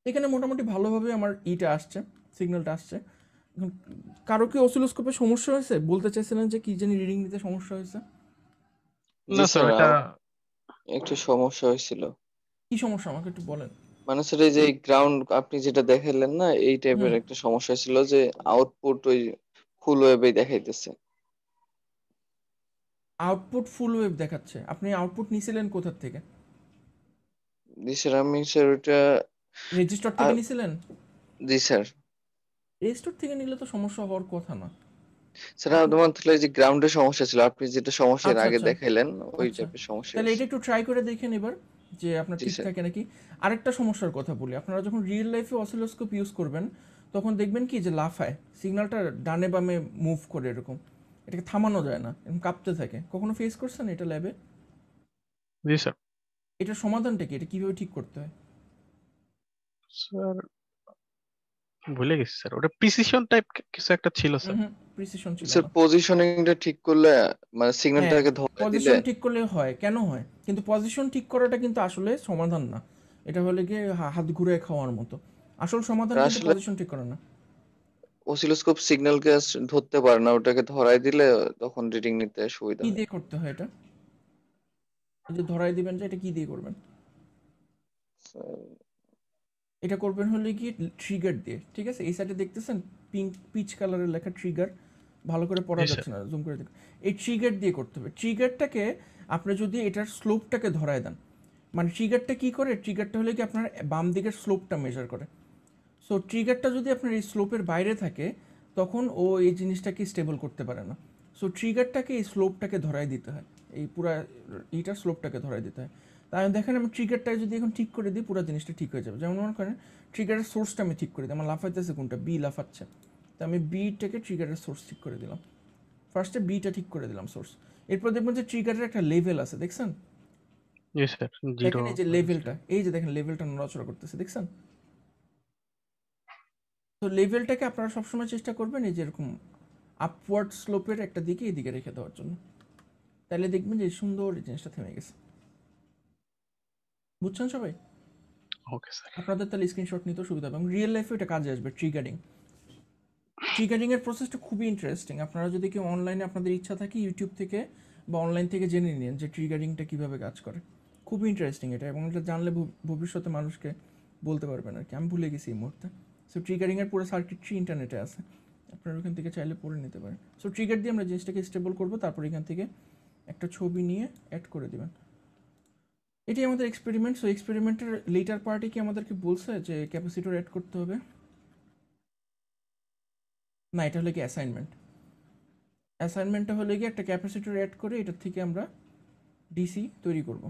Speaker 1: এখানে মোটামুটি ভালোভাবে আমার আসছে, সিগন্যালটা আসছে। এখন কারো কি অসিলোস্কোপে সমস্যা হয়েছে? বলতে চাইছিলেন যে কি জানি রিডিং নিতে সমস্যা হয়েছে?
Speaker 4: জি
Speaker 2: না স্যার,
Speaker 4: স্যার,
Speaker 2: এটা
Speaker 4: একটু সমস্যা হয়েছিল।
Speaker 1: কি সমস্যা আমাকে একটু বলেন।
Speaker 4: মানে স্যার এই যে গ্রাউন্ড আপনি যেটা দেখাইলেন না, এই টাইপের
Speaker 1: হুম,
Speaker 4: একটা সমস্যা ছিল যে আউটপুট ওই ফুল ওয়েবে দেখাইতেছে।
Speaker 1: আউটপুট ফুল ওয়েভ দেখাচ্ছে, আপনি আউটপুট নিছিলেন কোথার থেকে?
Speaker 4: জি স্যার, আমি স্যার ওইটা
Speaker 1: রেজিস্টার থেকে
Speaker 4: আ-
Speaker 1: নিছিলেন?
Speaker 4: জি স্যার।
Speaker 1: রেজিস্টার থেকে নিলে তো সমস্যা হওয়ার কথা না।
Speaker 4: স্যার
Speaker 1: আপনি
Speaker 4: আমার তাহলে এই যে গ্রাউন্ডের সমস্যা ছিল, আপনি যেটা সমস্যা এর
Speaker 1: আচ্ছা
Speaker 4: আগে
Speaker 1: আচ্ছা
Speaker 4: দেখাইলেন ওই
Speaker 1: আচ্ছা,
Speaker 4: টাইপের সমস্যা
Speaker 1: তাহলে এটা
Speaker 4: হয়েছে।
Speaker 1: একটু ট্রাই করে দেখেন এবার যে আপনার
Speaker 4: জি
Speaker 1: ঠিক
Speaker 4: স্যার।
Speaker 1: থাকে নাকি। আরেকটা সমস্যার কথা বলি, আপনারা যখন রিয়েল লাইফে অসিলোস্কোপ ইউজ করবেন তখন দেখবেন কি যে লাফায়, সিগন্যালটা ডানে বামে মুভ করে এরকম, এটাকে থামানো যায় না, এরকম কাঁপতে থাকে। কখনো ফেস করছেন এটা ল্যাবে?
Speaker 2: জি স্যার।
Speaker 1: এটার সমাধানটা কি, এটা কিভাবে ঠিক করতে হয়?
Speaker 2: স্যার ভুলে গেছি স্যার, ওটা প্রিসিশন টাইপ কিছু একটা ছিল স্যার।
Speaker 1: হুম, প্রিসিশন ছিল
Speaker 4: স্যার
Speaker 1: না।
Speaker 4: পজিশনিংটা ঠিক করলে, মানে
Speaker 1: হ্যাঁ,
Speaker 4: সিগন্যালটাকে ধরায় দিলে।
Speaker 1: পজিশন ঠিক করলে হয়, কেন হয়? কিন্তু পজিশন ঠিক করাটা কিন্তু আসলে সমাধান না, এটা হলে গিয়ে হাত ঘুরে খাওয়ার মতো। আসল সমাধান কিন্তু
Speaker 4: আসলে
Speaker 1: পজিশন ঠিক করা না।
Speaker 4: অসিলোস্কোপ সিগন্যালকে ধরতে পারে না, ওটাকে ধরায় দিলে তখন রিডিং নিতে সুবিধা
Speaker 1: কি
Speaker 4: হয়।
Speaker 1: দিয়ে করতে হয় এটা? এই যে ধরাই দিবেন যে, এটা কি দিয়ে করবেন?
Speaker 4: স্যার,
Speaker 1: এটা করবেন হলে কি ট্রিগার দিয়ে, ঠিক আছে? এই সাইডে দেখতেছেন পিচ কালারের লেখা ট্রিগার, ভালো করে পড়া
Speaker 2: জি স্যার।
Speaker 1: যাচ্ছে না, জুম করে দেখুন। এই ট্রিগার দিয়ে করতে হবে। ট্রিগারটাকে আপনি যদি এটার স্লোপটাকে ধরায় দেন, মানে ট্রিগারটা কি করে, ট্রিগারটা হলে কি আপনার বাম দিকের স্লোপটা মেজার করে। সো ট্রিগারটা যদি আপনার এই স্লোপের বাইরে থাকে তখন ও এই জিনিসটাকে স্টেবল করতে পারে না। সো ট্রিগারটাকে এই স্লোপটাকে ধরায় দিতে হয়, এই পুরা এইটার স্লোপটাকে ধরায় দিতে হয়। তাই দেখেন আমি ট্রিগারটাকে যদি এখন ঠিক করে দিই পুরো জিনিসটা ঠিক হয়ে যাবে। যেমন মনে করেন ট্রিগারের সোর্সটা আমি ঠিক করে দিই, আমার লাফাইতেছে কোনটা, বি লাফাচ্ছে, তো আমি বিটাকে ট্রিগারের সোর্স ঠিক করে দিলাম, ফার্স্টে বিটা ঠিক করে দিলাম সোর্স। এরপর দেখবেন যে ট্রিগারের একটা লেভেল আছে, দেখছেন?
Speaker 2: জি স্যার, জিরো।
Speaker 1: দেখেন এই যে লেভেলটা, এই যে দেখেন লেভেলটা নড়াচড়া করতেছে, দেখছেন? তো লেভেলটাকে আপনারা সবসময় চেষ্টা করবেন এই যে এরকম আপওয়ার্ড স্লোপের একটা দিকে এদিকে রেখে দেওয়ার জন্য, তাহলে দেখবেন যে সুন্দর এই জিনিসটা থেমে গেছে। বুঝছেন সবাই?
Speaker 2: Okay sir.
Speaker 1: আপনাদের তাহলে স্ক্রিনশট নিতেও সুবিধা হবে এবং রিয়েল লাইফে এটা কাজে আসবে। ট্রিগারিং এর প্রসেসটা খুবই ইন্টারেস্টিং। আপনারা যদি কেউ অনলাইনে আপনাদের ইচ্ছা থাকে ইউটিউব থেকে বা অনলাইন থেকে জেনে নিন যে ট্রিগারিংটা কীভাবে কাজ করে। খুবই ইন্টারেস্টিং এটা, এবং এটা জানলে ভবিষ্যতে মানুষকে বলতে পারবেন আর কি। আমি ভুলে গেছি এই মুহূর্তে। সো ট্রিগারিংয়ের পুরো সার্কিটরি ইন্টারনেটে আছে, আপনারা ওখান থেকে চাইলে পড়ে নিতে পারেন। সো ট্রিগার দিয়ে আমরা জিনিসটাকে স্টেবল করবো, তারপর এখান থেকে একটা ছবি নিয়ে অ্যাড করে দেবেন। এটি আমাদের এক্সপেরিমেন্ট। সো এক্সপেরিমেন্টের লেটার পার্টে কি আমাদেরকে বলছে যে ক্যাপাসিটর অ্যাড করতে হবে? না, এটা হলো কি অ্যাসাইনমেন্ট। অ্যাসাইনমেন্টটা হলে গিয়ে একটা ক্যাপাসিটর অ্যাড করে এটার থেকে আমরা ডিসি তৈরি করব।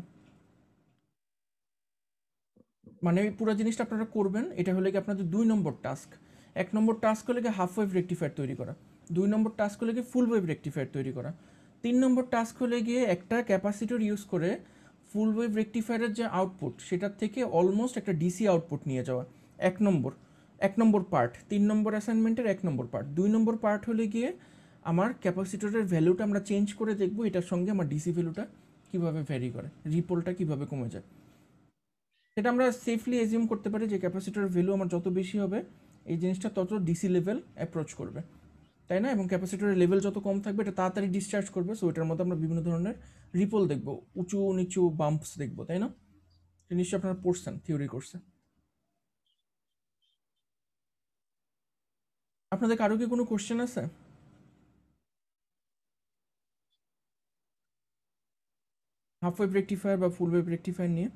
Speaker 1: মানে এই পুরো জিনিসটা আপনারা করবেন, এটা হলে কি আপনাদের 2 নম্বর টাস্ক। 1 নম্বর টাস্ক হলে গিয়ে হাফ ওয়েভ রেকটিফায়ার তৈরি করা, 2 নম্বর টাস্ক হলে গিয়ে ফুল ওয়েভ রেকটিফায়ার তৈরি করা, 3 নম্বর টাস্ক হলে গিয়ে একটা ক্যাপাসিটর ইউজ করে ফুল ওয়েভ রেকটিফায়ারের যে আউটপুট সেটার থেকে অলমোস্ট একটা ডিসি আউটপুট নিয়ে যাওয়া। 1 নম্বর পার্ট, 3 নম্বর অ্যাসাইনমেন্টের 1 নম্বর পার্ট। 2 নম্বর পার্ট হলে গিয়ে আমার ক্যাপাসিটরের ভ্যালুটা আমরা চেঞ্জ করে দেখব, এটার সঙ্গে আমার ডিসি ভ্যালুটা কীভাবে ভ্যারি করে, রিপোলটা কীভাবে কমে যায়। সেটা আমরা সেফলি এজিউম করতে পারি যে ক্যাপাসিটরের ভ্যালু আমার যত বেশি হবে এই জিনিসটা তত ডিসি লেভেল অ্যাপ্রোচ করবে, তাই না? এবং ক্যাপাসিটরের লেভেল যত কম থাকবে এটা তাড়াতাড়ি ডিসচার্জ করবে। সো এটার মধ্যে আমরা বিভিন্ন ধরনের রিপল দেখব, উঁচু নিচু বাম্পস দেখব, তাই না? এটা নিশ্চয়ই আপনারা পড়ছেন থিওরি কোর্সে। আপনাদের কারো কি কোনো কোশ্চেন আছে? হাফ ওয়েভ রেকটিফায়ার বা ফুল ওয়েভ রেকটিফায়ার নিয়ে?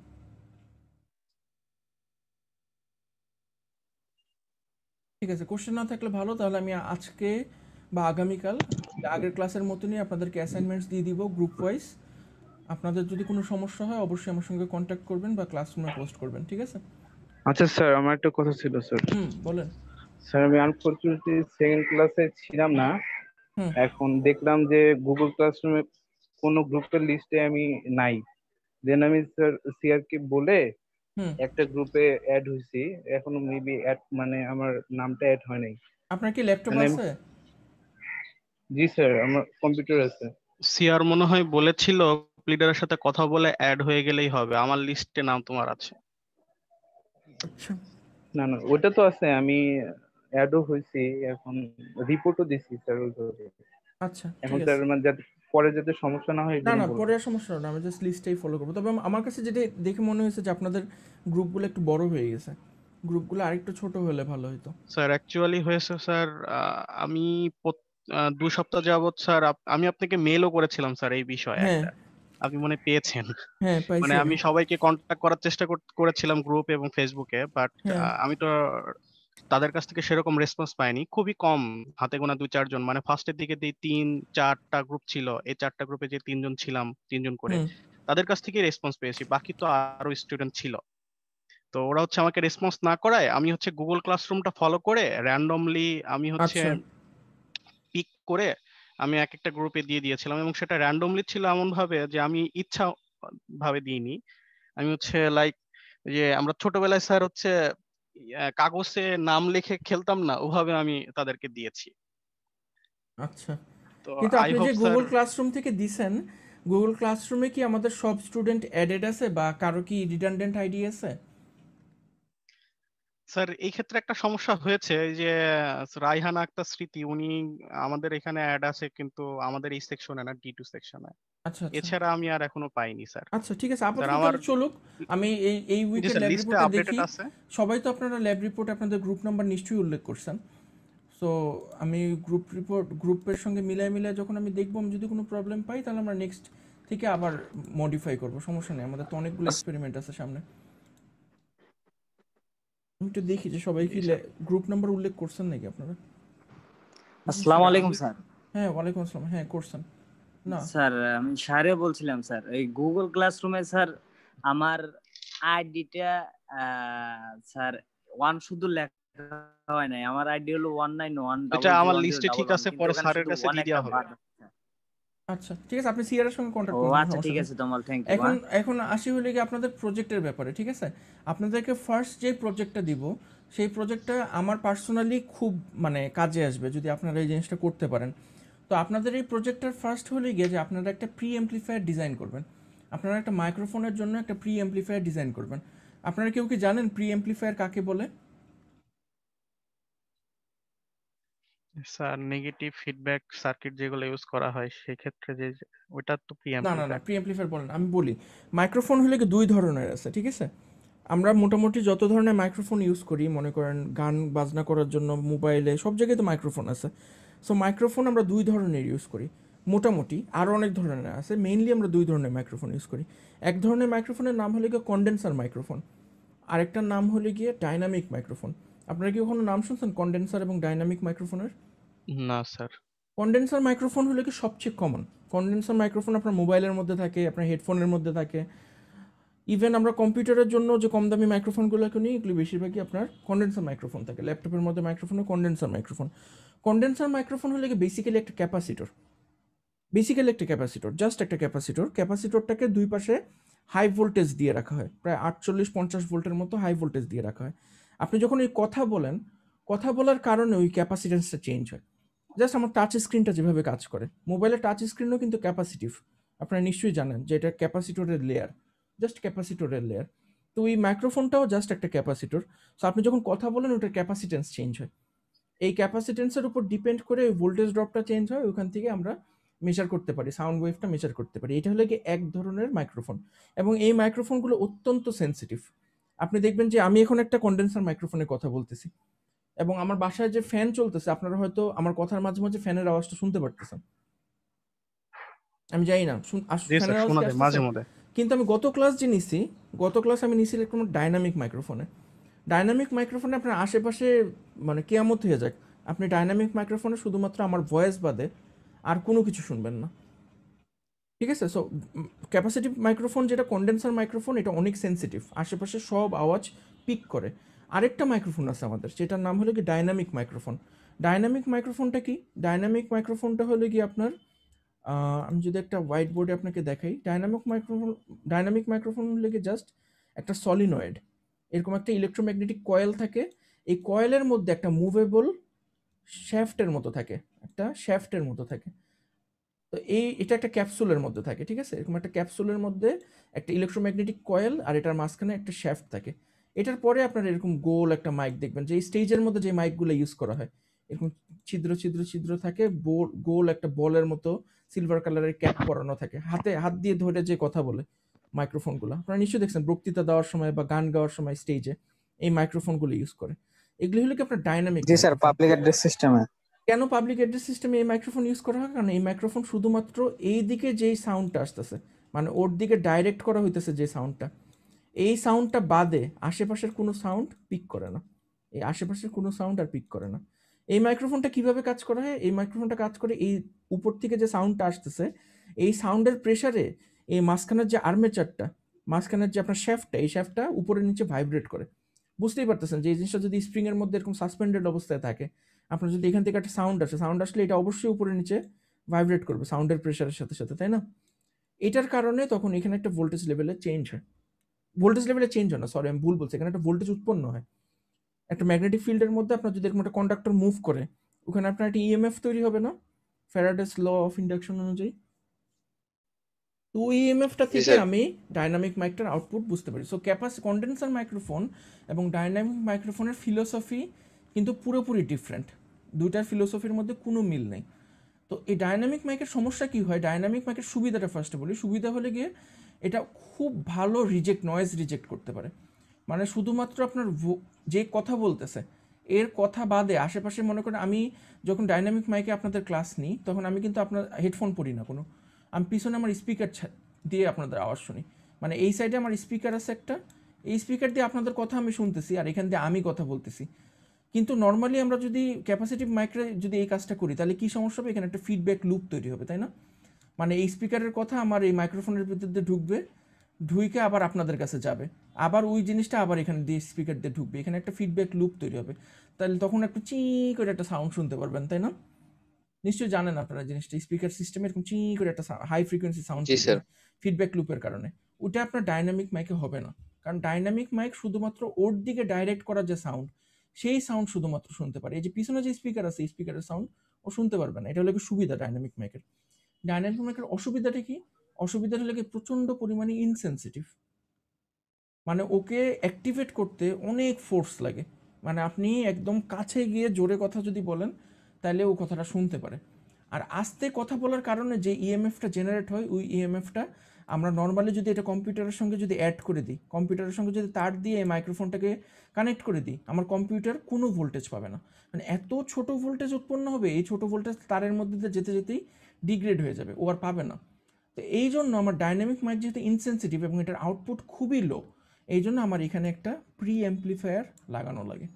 Speaker 1: ঠিক আছে, কোশ্চেন না থাকলে ভালো। তাহলে আমি আজকে বা আগামীকাল আগের ক্লাসের মতনই আপনাদেরকে অ্যাসাইনমেন্টস দিয়ে দিব গ্রুপ ওয়াইজ। আপনাদের যদি কোনো সমস্যা হয় অবশ্যই আমার সঙ্গে কন্ট্যাক্ট করবেন বা ক্লাসরুমে পোস্ট করবেন, ঠিক আছে?
Speaker 5: আচ্ছা স্যার, আমার একটা কথা ছিল স্যার।
Speaker 1: বলেন।
Speaker 5: স্যার, আমি আনফরচুনেটলি সেকেন্ড ক্লাসে ছিলাম না।
Speaker 1: হুম
Speaker 5: এখন দেখলাম যে গুগল ক্লাসরুমে কোনো গ্রুপের লিস্টে আমি নাই। দেন আমি স্যার সিআর কে বলে
Speaker 1: হুম
Speaker 5: একটা গ্রুপে অ্যাড হয়েছি। এখনো মেবি অ্যাড মানে আমার নামটা অ্যাড হয় নাই।
Speaker 1: আপনার কি ল্যাপটপ
Speaker 5: মানে
Speaker 1: আছে?
Speaker 5: জি স্যার, আমার কম্পিউটার আছে।
Speaker 2: সিআর মনে হয় বলেছিল লিডারের সাথে কথা বলে অ্যাড হয়ে গেলেই হবে, আমার লিস্টে নাম তোমার আছে।
Speaker 1: আচ্ছা
Speaker 5: না না, ওটা তো আছে, আমি অ্যাডও হয়েছি। এখন রিপোর্টও দিছি স্যার ওইভাবে।
Speaker 1: আচ্ছা,
Speaker 5: এখন
Speaker 1: ঠিক
Speaker 5: স্যার
Speaker 1: আছে।
Speaker 5: মানে যাতে পরে যাতে সমস্যা না হয় এই
Speaker 1: না
Speaker 5: জন্য
Speaker 1: না, পরে
Speaker 5: বললাম।
Speaker 1: আর সমস্যা হবে না, আমি জাস্ট লিস্টটাই ফলো করবো। তবে আমার কাছে যেটা দেখে মনে হয়েছে যে আপনাদের গ্রুপগুলো একটু বড় হয়ে গেছে, গ্রুপগুলো আরেকটু ছোট হলে ভালো হতো।
Speaker 2: স্যার অ্যাকচুয়ালি হয়েছে স্যার, আমি 2 সপ্তাহ যাবত স্যার আমি আপনাকে মেলও করেছিলাম স্যার এই বিষয়ে
Speaker 1: হ্যাঁ
Speaker 2: একটা, আপনি মনে হয় পেয়েছেন।
Speaker 1: হ্যাঁ, পাইছি
Speaker 2: মানে
Speaker 1: আমি।
Speaker 2: আমি সবাইকে কন্ট্যাক্ট করার চেষ্টা করেছিলাম গ্রুপ এবং ফেসবুকে, বাট
Speaker 1: হ্যাঁ
Speaker 2: আমি তো তাদের কাছ থেকে সেরকম রেসপন্স পাইনি, খুবই কম, হাতে গোনা 2-4 জন। মানে ফার্স্টের দিকে 3-4টা গ্রুপ ছিল, এই 4টা গ্রুপে যে 3 জন ছিলাম, 3 জন করে,
Speaker 1: হুম
Speaker 2: তাদের কাছ থেকে রেসপন্স পেয়েছি। বাকি তো আরো স্টুডেন্ট ছিল, তো ওরা হচ্ছে আমাকে রেসপন্স না করায় আমি হচ্ছে গুগল ক্লাসরুমটা ফলো করে র্যান্ডমলি আমি হচ্ছে
Speaker 1: আচ্ছা
Speaker 2: পিক করে আমি এক একটা গ্রুপে দিয়ে দিয়েছিলাম, এবং সেটা র্যান্ডমলি ছিল এমন ভাবে যে আমি ইচ্ছা ভাবে দিইনি। আমি হচ্ছে লাইক যে আমরা ছোটবেলায় স্যার হচ্ছে কাগজে নাম লিখে খেলতাম না, ওভাবে আমি তাদেরকে দিয়েছি।
Speaker 1: আচ্ছা।
Speaker 2: তো
Speaker 1: কিন্তু
Speaker 2: আই
Speaker 1: আপনি
Speaker 2: হোপ
Speaker 1: যে
Speaker 2: স্যার।
Speaker 1: গুগল ক্লাসরুম থেকে দিছেন, গুগল ক্লাসরুমে কি আমাদের সব স্টুডেন্ট অ্যাডেড আছে বা কারো কি রিডান্ডেন্ট আইডি আছে?
Speaker 2: স্যার এই ক্ষেত্রে একটা সমস্যা হয়েছে, এই যে রায়হানা আক্তার স্মৃতি, উনি আমাদের এখানে অ্যাড আছে কিন্তু আমাদের এই সেকশনে না, D2 সেকশনে।
Speaker 1: আচ্ছা আচ্ছা
Speaker 2: এছাড়া আমি আর এখনো পাইনি স্যার।
Speaker 1: আচ্ছা, ঠিক আছে,
Speaker 2: স্যার
Speaker 1: আপাতত
Speaker 2: আমার,
Speaker 1: তাহলে চলুক। আমি এই
Speaker 2: জি
Speaker 1: উইকের
Speaker 2: স্যার,
Speaker 1: ল্যাব
Speaker 2: লিস্টে
Speaker 1: রিপোর্টে
Speaker 2: আপডেটেড
Speaker 1: দেখি
Speaker 2: আছে।
Speaker 1: সবাই তো আপনারা ল্যাব রিপোর্টে আপনাদের গ্রুপ নাম্বার নিশ্চয়ই উল্লেখ করছেন। সো আমি গ্রুপের সঙ্গে মিলায় মিলায় যখন আমি দেখবো, আমি যদি কোনো প্রবলেম পাই তাহলে আমরা নেক্সট থেকে আবার মডিফাই করব, সমস্যা নেই, আমাদের তো অনেকগুলো এক্সপেরিমেন্ট আছে সামনে। আমি একটু দেখি যে সবাই কি
Speaker 2: জি স্যার।
Speaker 1: গ্রুপ নাম্বার উল্লেখ করছেন নাকি আপনারা।
Speaker 6: আসসালামু আলাইকুম স্যার।
Speaker 1: হ্যাঁ, ওয়ালাইকুম আসসালাম। হ্যাঁ, করছেন না?
Speaker 6: স্যার আমি স্যারে বলছিলাম স্যার, এই গুগল ক্লাসরুমে স্যার আমার আইডিটা স্যার 1 শুধু লেখা হয় নাই, আমার আইডি হলো
Speaker 2: এটা আমার
Speaker 6: 19100101,
Speaker 2: লিস্টে ঠিক আছে,
Speaker 6: কিন্তু
Speaker 2: পরে
Speaker 6: ওখানে
Speaker 2: স্যারের
Speaker 6: শুধু
Speaker 2: কাছে
Speaker 6: 1
Speaker 2: দিয়ে
Speaker 6: একটা
Speaker 2: দেওয়া হবে।
Speaker 6: বাদ আছে।
Speaker 1: আচ্ছা, ঠিক আছে, আপনি সিআর এর সঙ্গে
Speaker 6: ও
Speaker 1: কন্ট্যাক্ট করুন, কোনো
Speaker 6: আচ্ছা, ঠিক
Speaker 1: সমস্যা নেই।
Speaker 6: আছে তোমাল, থ্যাংক ইউ।
Speaker 1: এখন আসি হলে গিয়ে আপনাদের প্রজেক্টের ব্যাপারে, ঠিক আছে? আপনাদেরকে ফার্স্ট যে প্রজেক্টটা দিব, সেই প্রজেক্টটা আমার পার্সোনালি খুব মানে কাজে আসবে যদি আপনারা এই জিনিসটা করতে পারেন। তো আপনাদের এই প্রজেক্টটার ফার্স্ট হলে গিয়ে যে আপনারা একটা প্রি অ্যাম্প্লিফায়ার ডিজাইন করবেন। আপনারা একটা মাইক্রোফোনের জন্য একটা প্রি অ্যাম্প্লিফায়ার ডিজাইন করবেন। আপনারা কেউ কি জানেন প্রি অ্যাম্প্লিফায়ার কাকে বলে?
Speaker 2: স্যার নেগেটিভ ফিডব্যাক সার্কিট যেগুলো ইউজ করা হয় সেক্ষেত্রে যে ওটা তো
Speaker 1: না না না,
Speaker 2: প্রিঅ্যাম্পলিফায়ার।
Speaker 1: প্রি অ্যাম্প্লিফায়ার বলেন, আমি বলি। মাইক্রোফোন হলে কি দুই ধরনের আছে, ঠিক আছে? আমরা মোটামুটি যত ধরনের মাইক্রোফোন ইউজ করি, মনে করেন গান বাজনা করার জন্য মোবাইলে সব জায়গায় তো মাইক্রোফোন আছে। সো মাইক্রোফোন আমরা দুই ধরনের ইউজ করি মোটামুটি, আরও অনেক ধরনের আছে, মেইনলি আমরা দুই ধরনের মাইক্রোফোন ইউজ করি। এক ধরনের মাইক্রোফোনের নাম হলে গিয়ে কন্ডেন্সার মাইক্রোফোন, আরেকটার নাম হলে গিয়ে ডাইনামিক মাইক্রোফোন। আপনারা কি কখনো নাম শুনছেন কন্ডেন্সার এবং ডাইনামিক মাইক্রোফোনের?
Speaker 2: না স্যার।
Speaker 1: কন্ডেন্সার মাইক্রোফোন হলে কি সবচেয়ে কমন। কন্ডেন্সার মাইক্রোফোন আপনার মোবাইলের মধ্যে থাকে, আপনার হেডফোনের মধ্যে থাকে, ইভেন আমরা কম্পিউটারের জন্য যে কম দামি মাইক্রোফোনগুলোকে নিই, এগুলি বেশিরভাগই আপনার কন্ডেন্সার মাইক্রোফোন থাকে। ল্যাপটপের মধ্যে মাইক্রোফোনে কন্ডেন্সার মাইক্রোফোন। কন্ডেন্সার মাইক্রোফোন হলে কি বেসিক্যালি একটা ক্যাপাসিটর, জাস্ট একটা ক্যাপাসিটরটাকে দুই পাশে হাই ভোল্টেজ দিয়ে রাখা হয়, প্রায় 48-50 ভোল্টের মতো হাই ভোল্টেজ দিয়ে রাখা হয়। আপনি যখন এই কথা বলেন, কথা বলার কারণে ওই ক্যাপাসিটেন্সটা চেঞ্জ হয়। জাস্ট আমার টাচ স্ক্রিনটা যেভাবে কাজ করে, মোবাইলের টাচ স্ক্রিনও কিন্তু ক্যাপাসিটিভ। আপনারা নিশ্চয়ই জানেন যে এটা ক্যাপাসিটরের লেয়ার, জাস্ট ক্যাপাসিটরের লেয়ার। তো এই মাইক্রোফোনটাও জাস্ট একটা ক্যাপাসিটর। সো আপনি যখন কথা বলেন ওটার ক্যাপাসিটেন্স চেঞ্জ হয়, এই ক্যাপাসিটেন্সের উপর ডিপেন্ড করে ভোল্টেজ ড্রপটা চেঞ্জ হয়, ওখান থেকে আমরা মেজার করতে পারি, সাউন্ড ওয়েভটা মেজার করতে পারি। এটা হলো কি এক ধরনের মাইক্রোফোন, এবং এই মাইক্রোফোনগুলো অত্যন্ত সেন্সিটিভ। আপনি দেখবেন যে আমি এখন একটা কন্ডেন্সার মাইক্রোফোনে কথা বলতেছি, এবং আমার বাসায় যে ফ্যান চলতেছে, আপনারা হয়তো আমার কথার মাঝে মাঝে ফ্যানের আওয়াজটা শুনতে পারতেছেন। আমি জানি না
Speaker 2: জি
Speaker 1: ফ্যানের
Speaker 2: স্যার,
Speaker 1: আওয়াজ
Speaker 2: শোনা
Speaker 1: কি
Speaker 2: যায়
Speaker 1: আসতেছে?
Speaker 2: মাঝে মধ্যে।
Speaker 1: কিন্তু আমি গত ক্লাস আমি নিছি কোনো ডাইনামিক মাইক্রোফোনে। ডাইনামিক মাইক্রোফোনে আপনার আশেপাশে মানে কেয়ামত হয়ে যায়, আপনি ডাইনামিক মাইক্রোফোনে শুধুমাত্র আমার ভয়েস বাদে আর কোনো কিছু শুনবেন না, ঠিক আছে? সো ক্যাপাসিটিভ মাইক্রোফোন যেটা কন্ডেন্সার মাইক্রোফোন, এটা অনেক সেন্সিটিভ, আশেপাশে সব আওয়াজ পিক করে। আরেকটা মাইক্রোফোন আছে আমাদের, যেটার নাম হলো কি ডাইনামিক মাইক্রোফোন। ডাইনামিক মাইক্রোফোনটা কি? ডাইনামিক মাইক্রোফোনটা হলো কি আপনার, আমি যদি একটা হোয়াইট বোর্ডে আপনাকে দেখাই, ডাইনামিক মাইক্রোফোন হলে কি জাস্ট একটা সলিনয়েড, এরকম একটা ইলেকট্রোম্যাগনেটিক কয়েল থাকে। এই কয়েলের মধ্যে একটা মুভেবল শ্যাফটের মতো থাকে, একটা শ্যাফটের মতো থাকে। তো এটা একটা ক্যাপসুলের মধ্যে থাকে, ঠিক আছে? এরকম একটা ক্যাপসুলের মধ্যে একটা ইলেকট্রোম্যাগনেটিক কয়েল, আর এটার মাঝখানে একটা শ্যাফট থাকে। এটার পরে আপনার এরকম গোল একটা মাইক দেখবেন, যে স্টেজের মধ্যে যে মাইকগুলো ইউজ করা হয়, এরকম ছিদ্র ছিদ্র ছিদ্র থাকে, গোল একটা বলের মতো সিলভার কালারের ক্যাপ পরানো থাকে, হাত দিয়ে ধরে যে কথা বলে মাইক্রোফোনগুলো আপনারা নিশ্চয়ই দেখছেন বক্তৃতা দেওয়ার সময় বা গান গাওয়ার সময় স্টেজে এই মাইক্রোফোনগুলো ইউজ করে। এগুলি হলো কি আপনার ডাইনামিক
Speaker 7: জি স্যার,
Speaker 1: মাইক্রোফোন।
Speaker 7: পাবলিক অ্যাড্রেস সিস্টেমে।
Speaker 1: কেন পাবলিক অ্যাড্রেস সিস্টেমে এই মাইক্রোফোন ইউজ করা হয়? কারণ এই মাইক্রোফোন শুধুমাত্র এই দিকে যেই সাউন্ডটা আসতেছে, মানে ওর দিকে ডাইরেক্ট করা হইতেছে যে সাউন্ডটা, এই সাউন্ডটা বাদে আশেপাশের কোনো সাউন্ড পিক করে না, এই আশেপাশের কোনো সাউন্ড আর পিক করে না। এই মাইক্রোফোনটা কিভাবে কাজ করা হয়? এই মাইক্রোফোনটা কাজ করে এই উপর থেকে যে সাউন্ডটা আসতেছে, এই সাউন্ডের প্রেসারে এই মাঝখানের যে আর্মেচারটা, মাঝখানের যে আপনার শ্যাফটটা, এই শ্যাফটটা উপরে নিচে ভাইব্রেট করে। বুঝতেই পারতেছেন যে এই জিনিসটা যদি স্প্রিংয়ের মধ্যে এরকম সাসপেন্ডেড অবস্থায় থাকে, আপনার যদি এখান থেকে একটা সাউন্ড আসলে এটা অবশ্যই উপরে নিচে ভাইব্রেট করবে সাউন্ডের প্রেসারের সাথে সাথে, তাই না? এটার কারণে তখন এখানে একটা ভোল্টেজ লেভেলে চেঞ্জ হয়, সরি আমি ভুল বলছি, এখানে একটা ভোল্টেজ উৎপন্ন হয়। একটা ম্যাগনেটিক ফিল্ডের মধ্যে আপনার যদি এরকম একটা কন্ডাক্টর মুভ করে, ওখানে আপনার একটা ইএমএফ তৈরি হবে না, ফ্যারাডেস ল অফ ইন্ডাকশন অনুযায়ী। তো ওই ইএমএফটা
Speaker 4: জি
Speaker 1: থেকে
Speaker 4: স্যার।
Speaker 1: আমি ডাইনামিক মাইকটার আউটপুট বুঝতে পারি। সো কন্ডেন্সার মাইক্রোফোন এবং ডাইনামিক মাইক্রোফোনের ফিলোসফি কিন্তু পুরোপুরি ডিফারেন্ট, দুইটার ফিলোসফির মধ্যে কোনো মিল নেই। তো এই ডাইনামিক মাইকের সমস্যা কি হয়? ডাইনামিক মাইকের সুবিধাটা ফার্স্টে বলি। সুবিধা হলে গিয়ে এটা খুব ভালো নয়েজ রিজেক্ট করতে পারে। মানে শুধুমাত্র আপনার যে কথা বলতেছে এর কথা বাদে আশেপাশে, মনে করেন আমি যখন ডাইনামিক মাইকে আপনাদের ক্লাস নিই, তখন আমি কিন্তু আপনার হেডফোন পরি না কোনো, আমি পিছনে আমার স্পিকার দিয়ে আপনাদের আওয়াজ শুনি। মানে এই সাইডে আমার স্পিকার আছে একটা, এই স্পিকার দিয়ে আপনাদের কথা আমি শুনতেছি, আর এখান দিয়ে আমি কথা বলতেছি। কিন্তু নর্মালি আমরা যদি ক্যাপাসিটিভ মাইক্রে যদি এই কাজটা করি তাহলে কি সমস্যা হবে, এখানে একটা ফিডব্যাক লুপ তৈরি হবে, তাই না? মানে এই স্পিকারের কথা আমার এই মাইক্রোফোনের ভিতর দিয়ে ঢুকবে, ঢুকে আবার আপনাদের কাছে যাবে, আবার ওই জিনিসটা আবার এখানে দিয়ে স্পিকার দিয়ে ঢুকবে, এখানে একটা ফিডব্যাক লুপ তৈরি হবে। তাহলে তখন একটু চি করে একটা সাউন্ড শুনতে পারবেন, তাই না? নিশ্চয়ই জানেন আপনারা জিনিসটা, স্পিকার সিস্টেমে এরকম চি করে একটা হাই ফ্রিকোয়েন্সি সাউন্ড
Speaker 4: জি স্যার।
Speaker 1: ফিডব্যাক লুপের কারণে। ওটা আপনার ডাইনামিক মাইকে হবে না, কারণ ডাইনামিক মাইক শুধুমাত্র ওর দিকে ডাইরেক্ট করা যে সাউন্ড, সেই সাউন্ড শুধুমাত্র শুনতে পারে। এই যে পিছনে যে স্পিকার আছে, স্পিকারের সাউন্ড ও শুনতে পারবে না। এটা হলো কি সুবিধা ডাইনামিক মাইকের। ডাইনামিক মাইকের অসুবিধাটা কি? অসুবিধাটা হলো কি প্রচণ্ড পরিমাণে ইনসেনসিটিভ, মানে ওকে অ্যাক্টিভেট করতে অনেক ফোর্স লাগে। মানে আপনি একদম কাছে গিয়ে জোরে কথা যদি বলেন তাহলে ও কথাটা শুনতে পারে। আর আস্তে কথা বলার কারণে যে ইএমএফটা জেনারেট হয়, ওই ইএমএফটা আমরা নর্মালি যদি এটা কম্পিউটারের সঙ্গে যদি অ্যাড করে দিই, কম্পিউটারের সঙ্গে যদি তার দিয়ে এই মাইক্রোফোনটাকে কানেক্ট করে দিই, আমার কম্পিউটার কোনো ভোল্টেজ পাবে না। মানে এত ছোট ভোল্টেজ উৎপন্ন হবে, এই ছোট ভোল্টেজ তারের মধ্যে দিয়ে যেতে যেতেই ডিগ্রেড হয়ে যাবে, ও আর পাবে না। তো এই জন্য আমার ডাইনামিক মাইক যেহেতু ইনসেনসিটিভ এবং এটার আউটপুট খুবই লো, এই জন্য আমার এখানে একটা প্রি অ্যাম্প্লিফায়ার লাগানো লাগে।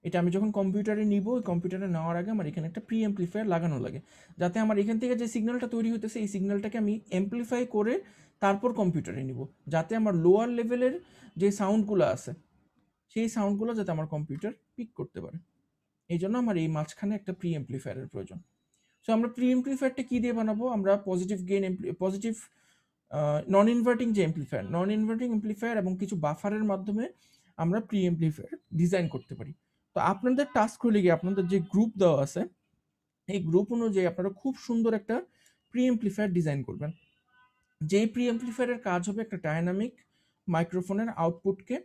Speaker 1: এটা আমি যখন কম্পিউটারে নিব, ওই কম্পিউটারে নেওয়ার আগে আমার এখানে একটা প্রি অ্যাম্প্লিফায়ার লাগানো লাগে, যাতে আমার এখান থেকে যে সিগন্যালটা তৈরি হতেছে এই সিগন্যালটাকে আমি অ্যাম্প্লিফাই করে তারপর কম্পিউটারে নিব, যাতে আমার লোয়ার লেভেলের যে সাউন্ডগুলো আছে সেই সাউন্ডগুলো যাতে আমার কম্পিউটার পিক করতে পারে। এই জন্য আমার এই মাঝখানে একটা প্রি অ্যাম্প্লিফায়ারের প্রয়োজন। সো আমরা প্রি অ্যাম্প্লিফায়ারটা কী দিয়ে বানাবো? আমরা পজিটিভ গেইন পজিটিভ নন ইনভার্টিং যে অ্যাম্প্লিফায়ার, নন ইনভার্টিং অ্যাম্প্লিফায়ার এবং কিছু বাফারের মাধ্যমে আমরা প্রি অ্যাম্প্লিফায়ার ডিজাইন করতে পারি। তো আপনাদের টাস্ক হলে গিয়ে আপনাদের যে গ্রুপ দেওয়া আছে, এই গ্রুপ অনুযায়ী আপনারা খুব সুন্দর একটা প্রি অ্যাম্প্লিফায়ার ডিজাইন করবেন। যেই প্রি অ্যাম্প্লিফায়ারের কাজ হবে একটা ডায়নামিক মাইক্রোফোনের আউটপুটকে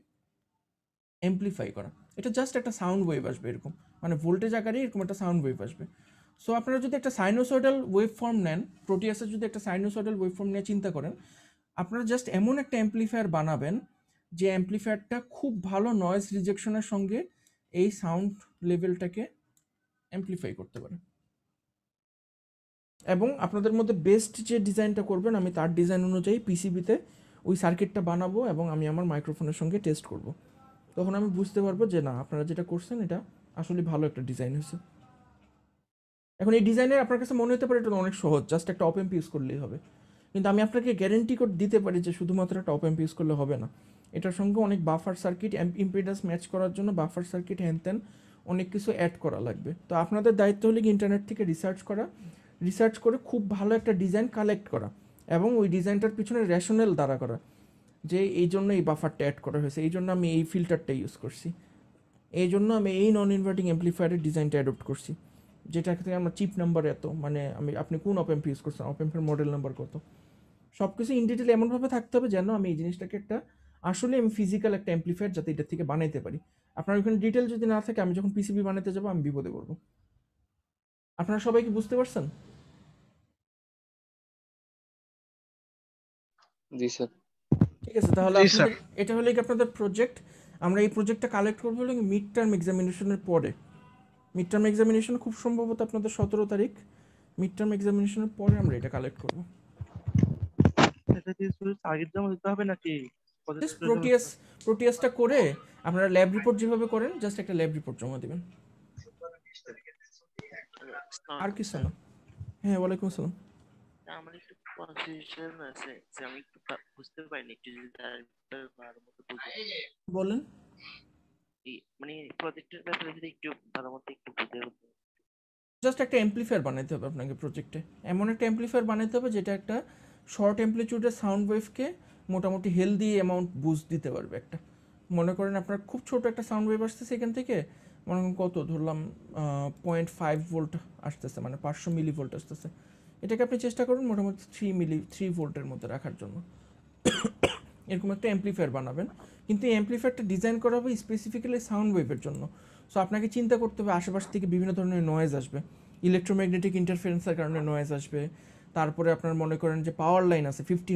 Speaker 1: অ্যাম্প্লিফাই করা। এটা জাস্ট একটা সাউন্ড ওয়েভ আসবে এরকম, মানে ভোল্টেজ আকারে এরকম একটা সাউন্ড ওয়েভ আসবে। সো আপনারা যদি একটা সাইনোসয়েডাল ওয়েভ ফর্ম নেন, প্রোটিয়াসের যদি একটা সাইনোসয়েডাল ওয়েভ ফর্ম নিয়ে চিন্তা করেন, আপনারা জাস্ট এমন একটা অ্যাম্প্লিফায়ার বানাবেন যে অ্যাম্প্লিফায়ারটা খুব ভালো নয়েজ রিজেকশনের সঙ্গে এই সাউন্ড লেভেলটাকে অ্যাম্প্লিফাই করতে পারে। এবং আপনাদের মধ্যে বেস্ট যে ডিজাইনটা করবেন, আমি তার ডিজাইন অনুযায়ী পিসিবিতে ওই সার্কিটটা বানাবো এবং আমি আমার মাইক্রোফোনের সঙ্গে টেস্ট করব। তখন আমি বুঝতে পারবো যে না, আপনারা যেটা করছেন এটা আসলে ভালো একটা ডিজাইন হয়েছে। এখন এই ডিজাইনের আপনার কাছে মনে হতে পারে এটা অনেক সহজ, জাস্ট একটা অপ অ্যাম্প ইউজ করলেই হবে, কিন্তু আমি আপনাকে গ্যারেন্টি করে দিতে পারি যে শুধুমাত্র একটা অপ অ্যাম্প ইউজ করলে হবে না। এটার সঙ্গে অনেক বাফার সার্কিট, ইম্পিডেন্স ম্যাচ করার জন্য বাফার সার্কিট হ্যান অনেক কিছু অ্যাড করা লাগবে। তো আপনাদের দায়িত্ব হলে কি ইন্টারনেট থেকে রিসার্চ করে খুব ভালো একটা ডিজাইন কালেক্ট করা এবং ওই ডিজাইনটার পিছনে রেশনাল দাঁড়া করা, যে এই জন্য এই বাফারটা অ্যাড করা হয়েছে, এই জন্য আমি এই ফিল্টারটা ইউজ করছি, এই জন্য আমি এই নন ইনভার্টিং অ্যাম্প্লিফায়ারের ডিজাইনটা অ্যাডপ্ট করছি, যেটা থেকে আমার চিপ নাম্বার এত, মানে আপনি কোন অপ অ্যাম্প ইউজ করছেন, অপ অ্যাম্পের মডেল নাম্বার কত, সব কিছু ইন ডিটেল এমনভাবে থাকতে হবে যেন আমি এই জিনিসটাকে একটা আসলে আমি ফিজিক্যাল একটা অ্যাম্প্লিফায়ার যাতে এটা থেকে বানাইতে পারি। আপনার ওখানে ডিটেল যদি না থাকে, আমি যখন পিসিবি বানাতে যাবো আমি বিপদে পড়বো। আপনারা সবাই কি বুঝতে পারছেন?
Speaker 4: জি স্যার।
Speaker 1: ঠিক আছে, তাহলে
Speaker 2: জি, স্যার।
Speaker 1: এটা হলো কি আপনাদের প্রজেক্ট। আমরা এই প্রজেক্টটা কালেক্ট করবো হলো মিড টার্ম এক্সামিনেশনের পরে। মিড টার্ম এক্সামিনেশন খুব সম্ভবত আপনাদের 17 তারিখ, মিড টার্ম এক্সামিনেশনের পরে আমরা এটা কালেক্ট করবো।
Speaker 3: এটা কি শুধু টার্গেট জমা দিতে হবে নাকি
Speaker 1: জাস্ট প্রোটিয়াসটা করে আপনারা ল্যাব রিপোর্ট যেভাবে করেন, জাস্ট একটা ল্যাব রিপোর্ট জমা দিবেন, আর কিছু না। হ্যাঁ, ওয়ালাইকুম আসসালাম।
Speaker 7: আমার একটু কনফিউশন আছে যে আমি একটু বুঝতে পারিনি, একটু যদি তার ভালো মতো বুঝে
Speaker 1: বলেন।
Speaker 7: মানে প্রজেক্টের ব্যাপারে যদি একটু ভালো মতো একটু বুঝে
Speaker 1: জাস্ট একটা অ্যাম্প্লিফায়ার বানাইতে হবে আপনাকে প্রজেক্টে, এমন একটা অ্যাম্প্লিফায়ার বানাইতে হবে যেটা একটা শর্ট অ্যাম্প্লিটিউডের সাউন্ড ওয়েভকে মোটামুটি হেলদি অ্যামাউন্ট বুস্ট দিতে পারবে। একটা মনে করেন আপনার খুব ছোট একটা সাউন্ড ওয়েভ আসতেছে এখান থেকে, মনে করেন কত ধরলাম 0.5 ভোল্ট আসতেছে, মানে 500 মিলি ভোল্ট আসতেছে, এটাকে আপনি চেষ্টা করুন মোটামুটি 3 ভোল্টের মধ্যে রাখার জন্য। এরকম একটা অ্যাম্প্লিফায়ার বানাবেন, কিন্তু এই অ্যাম্প্লিফায়ারটা ডিজাইন করা হবে স্পেসিফিক্যালি সাউন্ড ওয়েভের জন্য। সো আপনাকে চিন্তা করতে হবে আশেপাশ থেকে বিভিন্ন ধরনের নয়েজ আসবে, ইলেকট্রোম্যাগনেটিক ইন্টারফারেন্সের কারণে নয়েজ আসবে, তারপরে আপনার মনে করেন যে পাওয়ার লাইন আছে 50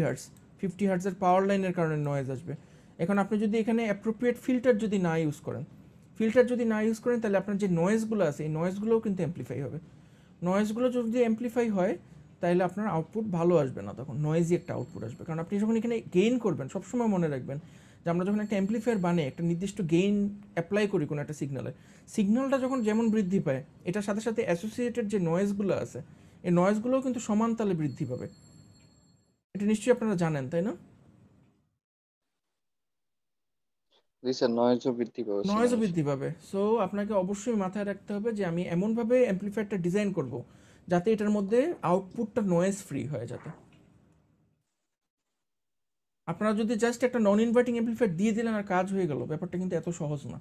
Speaker 1: হার্টজের পাওয়ার লাইনের কারণে নয়েজ আসবে। এখন আপনি যদি এখানে অ্যাপ্রোপ্রিয়েট ফিল্টার যদি না ইউজ করেন তাহলে আপনার যে নয়েজগুলো আছে এই নয়েজগুলোও কিন্তু অ্যাম্প্লিফাই হবে। নয়েজগুলো যদি অ্যাম্প্লিফাই হয় তাহলে আপনার আউটপুট ভালো আসবে না, তখন নয়েজি একটা আউটপুট আসবে। কারণ আপনি যখন এখানে গেইন করবেন, সবসময় মনে রাখবেন যে আমরা যখন একটা অ্যাম্পলিফায়ার বানাই একটা নির্দিষ্ট গেইন অ্যাপ্লাই করি কোনো একটা সিগন্যালটা যখন যেমন বৃদ্ধি পায় এটার সাথে সাথে অ্যাসোসিয়েটেড যে নয়েজগুলো আছে এই নয়েজগুলোও কিন্তু সমান তালে বৃদ্ধি পাবে। এটা নিশ্চয়ই আপনারা জানেন, তাই না?
Speaker 4: জি স্যার, নয়েজও বৃদ্ধি পাবে,
Speaker 1: নয়েজও বৃদ্ধি পাবে। সো আপনাকে অবশ্যই মাথায় রাখতে হবে যে আমি এমনভাবে অ্যাম্পলিফায়ারটা ডিজাইন করব যাতে এটার মধ্যে আউটপুটটা নয়েজ ফ্রি হয়। যাতে আপনারা যদি জাস্ট একটা নন ইনভার্টিং অ্যাম্পলিফায়ার দিয়ে দিলেন আর কাজ হয়ে গেল, ব্যাপারটা কিন্তু এত সহজ না।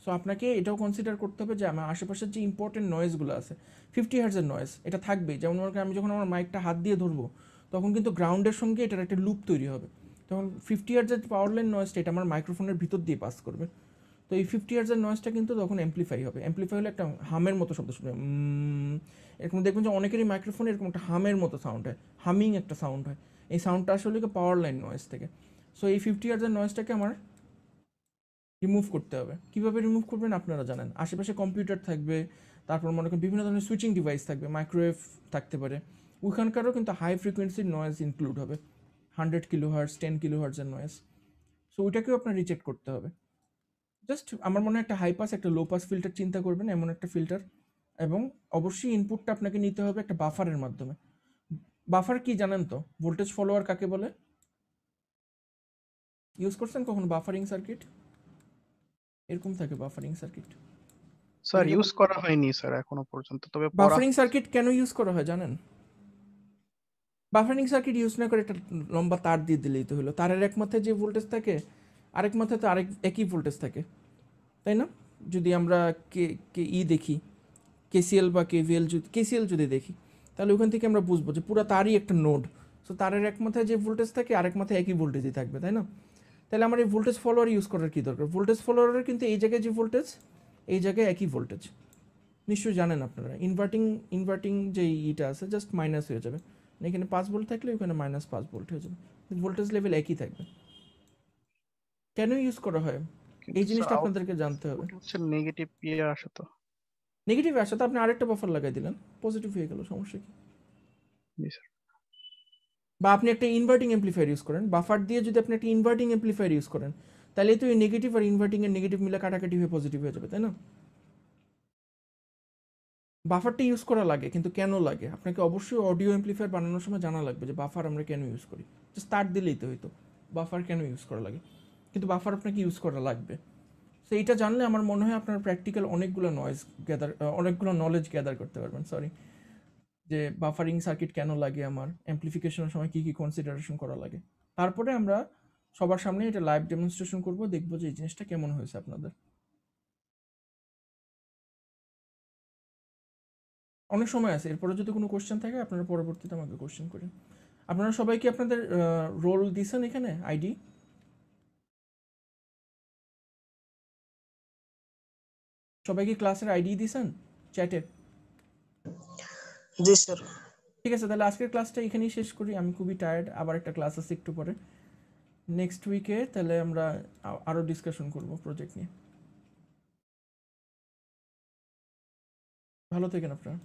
Speaker 1: সো আপনাকে এটাও কনসিডার করতে হবে যে আমার আশেপাশের যে ইম্পর্টেন্ট নয়েজগুলো আছে 50 হার্টজের নয়েজ এটা থাকবেই। যেমন আমি যখন আমার মাইকটা হাত দিয়ে ধরবো তখন কিন্তু গ্রাউন্ডের সঙ্গে এটার একটা লুপ তৈরি হবে, তখন 50 হার্টজের পাওয়ার লাইন নয়েজটা এটা আমার মাইক্রোফোনের ভিতর দিয়ে পাস করবে। তো এই 50 হার্টজের নয়েজটা কিন্তু তখন অ্যাম্পলিফাই হবে। অ্যাম্পলিফাই হলে একটা হামের মতো শব্দ শুনবে, এরকম দেখবেন যে অনেকেরই মাইক্রোফোনে এরকম একটা হামের মতো সাউন্ড হয়, হামিং একটা সাউন্ড হয়। এই সাউন্ডটা আসলে পাওয়ার লাইন নয়েজ থেকে। সো এই 50 হার্টজের নয়েজটাকে আমার রিমুভ করতে হবে। কীভাবে রিমুভ করবেন আপনারা জানেন, আশেপাশে কম্পিউটার থাকবে, তারপর মনে করেন বিভিন্ন ধরনের সুইচিং ডিভাইস থাকবে, মাইক্রোওয়েভ থাকতে পারে, ওইখানকারও কিন্তু হাই ফ্রিকোয়েন্সির নয়েজ ইনক্লুড হবে, 100 কিলো হার্টজ 10 কিলো হার্টজের নয়েজ। সো ওইটাকেও আপনার রিজেক্ট করতে হবে। জাস্ট আমার মনে হয় একটা হাই পাস একটা লো পাস ফিল্টার চিন্তা করবেন, এমন একটা ফিল্টার, এবং অবশ্যই ইনপুটটা আপনাকে নিতে হবে একটা বাফারের মাধ্যমে। বাফার কি জানেন তো? ভোল্টেজ ফলোয়ার কাকে বলে? ইউজ করছেন কখনো বাফারিং সার্কিট? এরকম থাকে বাফারিং সার্কিট।
Speaker 2: স্যার ইউজ করা হয়নি স্যার এখনো পর্যন্ত, তবে পড়া
Speaker 1: বাফারিং সার্কিট কেন ইউজ করা হয় জানেন? বাফারিং সার্কিট ইউজ না করে একটা লম্বা তার দিয়ে দিলেই তো হলো। তারের এক মাথায় যে ভোল্টেজ থাকে আরেক মাথায় তো আরেক একই ভোল্টেজ থাকে, তাই না? যদি আমরা দেখি কেসিএল বা কেভিএল, যদি কেসিএল যদি দেখি তাহলে ওখান থেকে আমরা বুঝবো যে পুরো তারই একটা নোড। সো তারের এক মাথায় যে ভোল্টেজ থাকে আরেক মাথায় একই ভোল্টেজই থাকবে, তাই না? তাহলে আমার এই ভোল্টেজ ফলোয়ার ইউজ করার কী দরকার? ভোল্টেজ ফলোয়ারের কিন্তু এই জায়গায় যে ভোল্টেজ এই জায়গায় একই ভোল্টেজ, নিশ্চয়ই জানেন আপনারা। ইনভার্টিং যে ইটা আছে জাস্ট মাইনাস হয়ে যাবে, এখানে 5 ভোল্ট থাকলে ওখানে -5 ভোল্ট হয়ে যাবে, ভোল্টেজ লেভেল একই থাকবে। কেন ইউজ করা হয় এই জিনিসটা আপনাদেরকে জানতে হবে।
Speaker 2: হচ্ছে নেগেটিভ ইয়ে আসে, তো
Speaker 1: নেগেটিভ আসে তো আপনি আরেকটা বাফার লাগাই দিলেন, পজিটিভ হয়ে গেল, সমস্যা কি?
Speaker 2: জি স্যার।
Speaker 1: বা আপনি একটা ইনভার্টিং অ্যাম্পলিফায়ার ইউজ করেন, বাফার দিয়ে যদি আপনি একটা ইনভার্টিং অ্যাম্পলিফায়ার ইউজ করেন তাহলে তো এই নেগেটিভ আর ইনভার্টিং এর নেগেটিভ মিলে কাটাকাটি হয়ে পজিটিভ হয়ে যাবে, তাই না? বাফারটা ইউজ করা লাগে, কিন্তু কেন লাগে আপনাকে অবশ্যই অডিও অ্যাম্পলিফায়ার বানানোর সময় জানা লাগবে যে বাফার আমরা কেন ইউজ করি। জাস্ট তার দিলেই তো হইতো, বাফার কেন ইউজ করা লাগে, কিন্তু বাফার আপনাকে ইউজ করা লাগবে। সো এইটা জানলে আমার মনে হয় আপনার প্র্যাকটিক্যাল অনেকগুলো নলেজ গ্যাদার করতে পারবেন। সরি, যে বাফারিং সার্কিট কেন লাগে, আমার অ্যাম্পলিফিকেশনের সময় কী কী কনসিডারেশন করা লাগে। তারপরে আমরা সবার সামনে এটা লাইভ ডেমনস্ট্রেশন করব, দেখবো যে এই জিনিসটা কেমন হয়েছে আপনাদের। অনেক সময় আছে, এরপরে যদি কোনো কোশ্চেন থাকে আপনারা পরবর্তীতে আমাকে কোশ্চেন করেন। আপনারা সবাই কি আপনাদের রোল দিয়েছেন এখানে, আইডি? সবাই কি ক্লাসের আইডি দিয়েছেন চ্যাটে?
Speaker 8: জি স্যার।
Speaker 1: ঠিক আছে, তাহলে আজকের ক্লাসটা এখানেই শেষ করি, আমি খুবই টায়ার্ড, আবার একটা ক্লাস আছে একটু পরে নেক্সট উইকে, তাহলে আমরা আরও ডিসকাশন করব প্রজেক্ট নিয়ে। ভালো থাকেন আপনারা।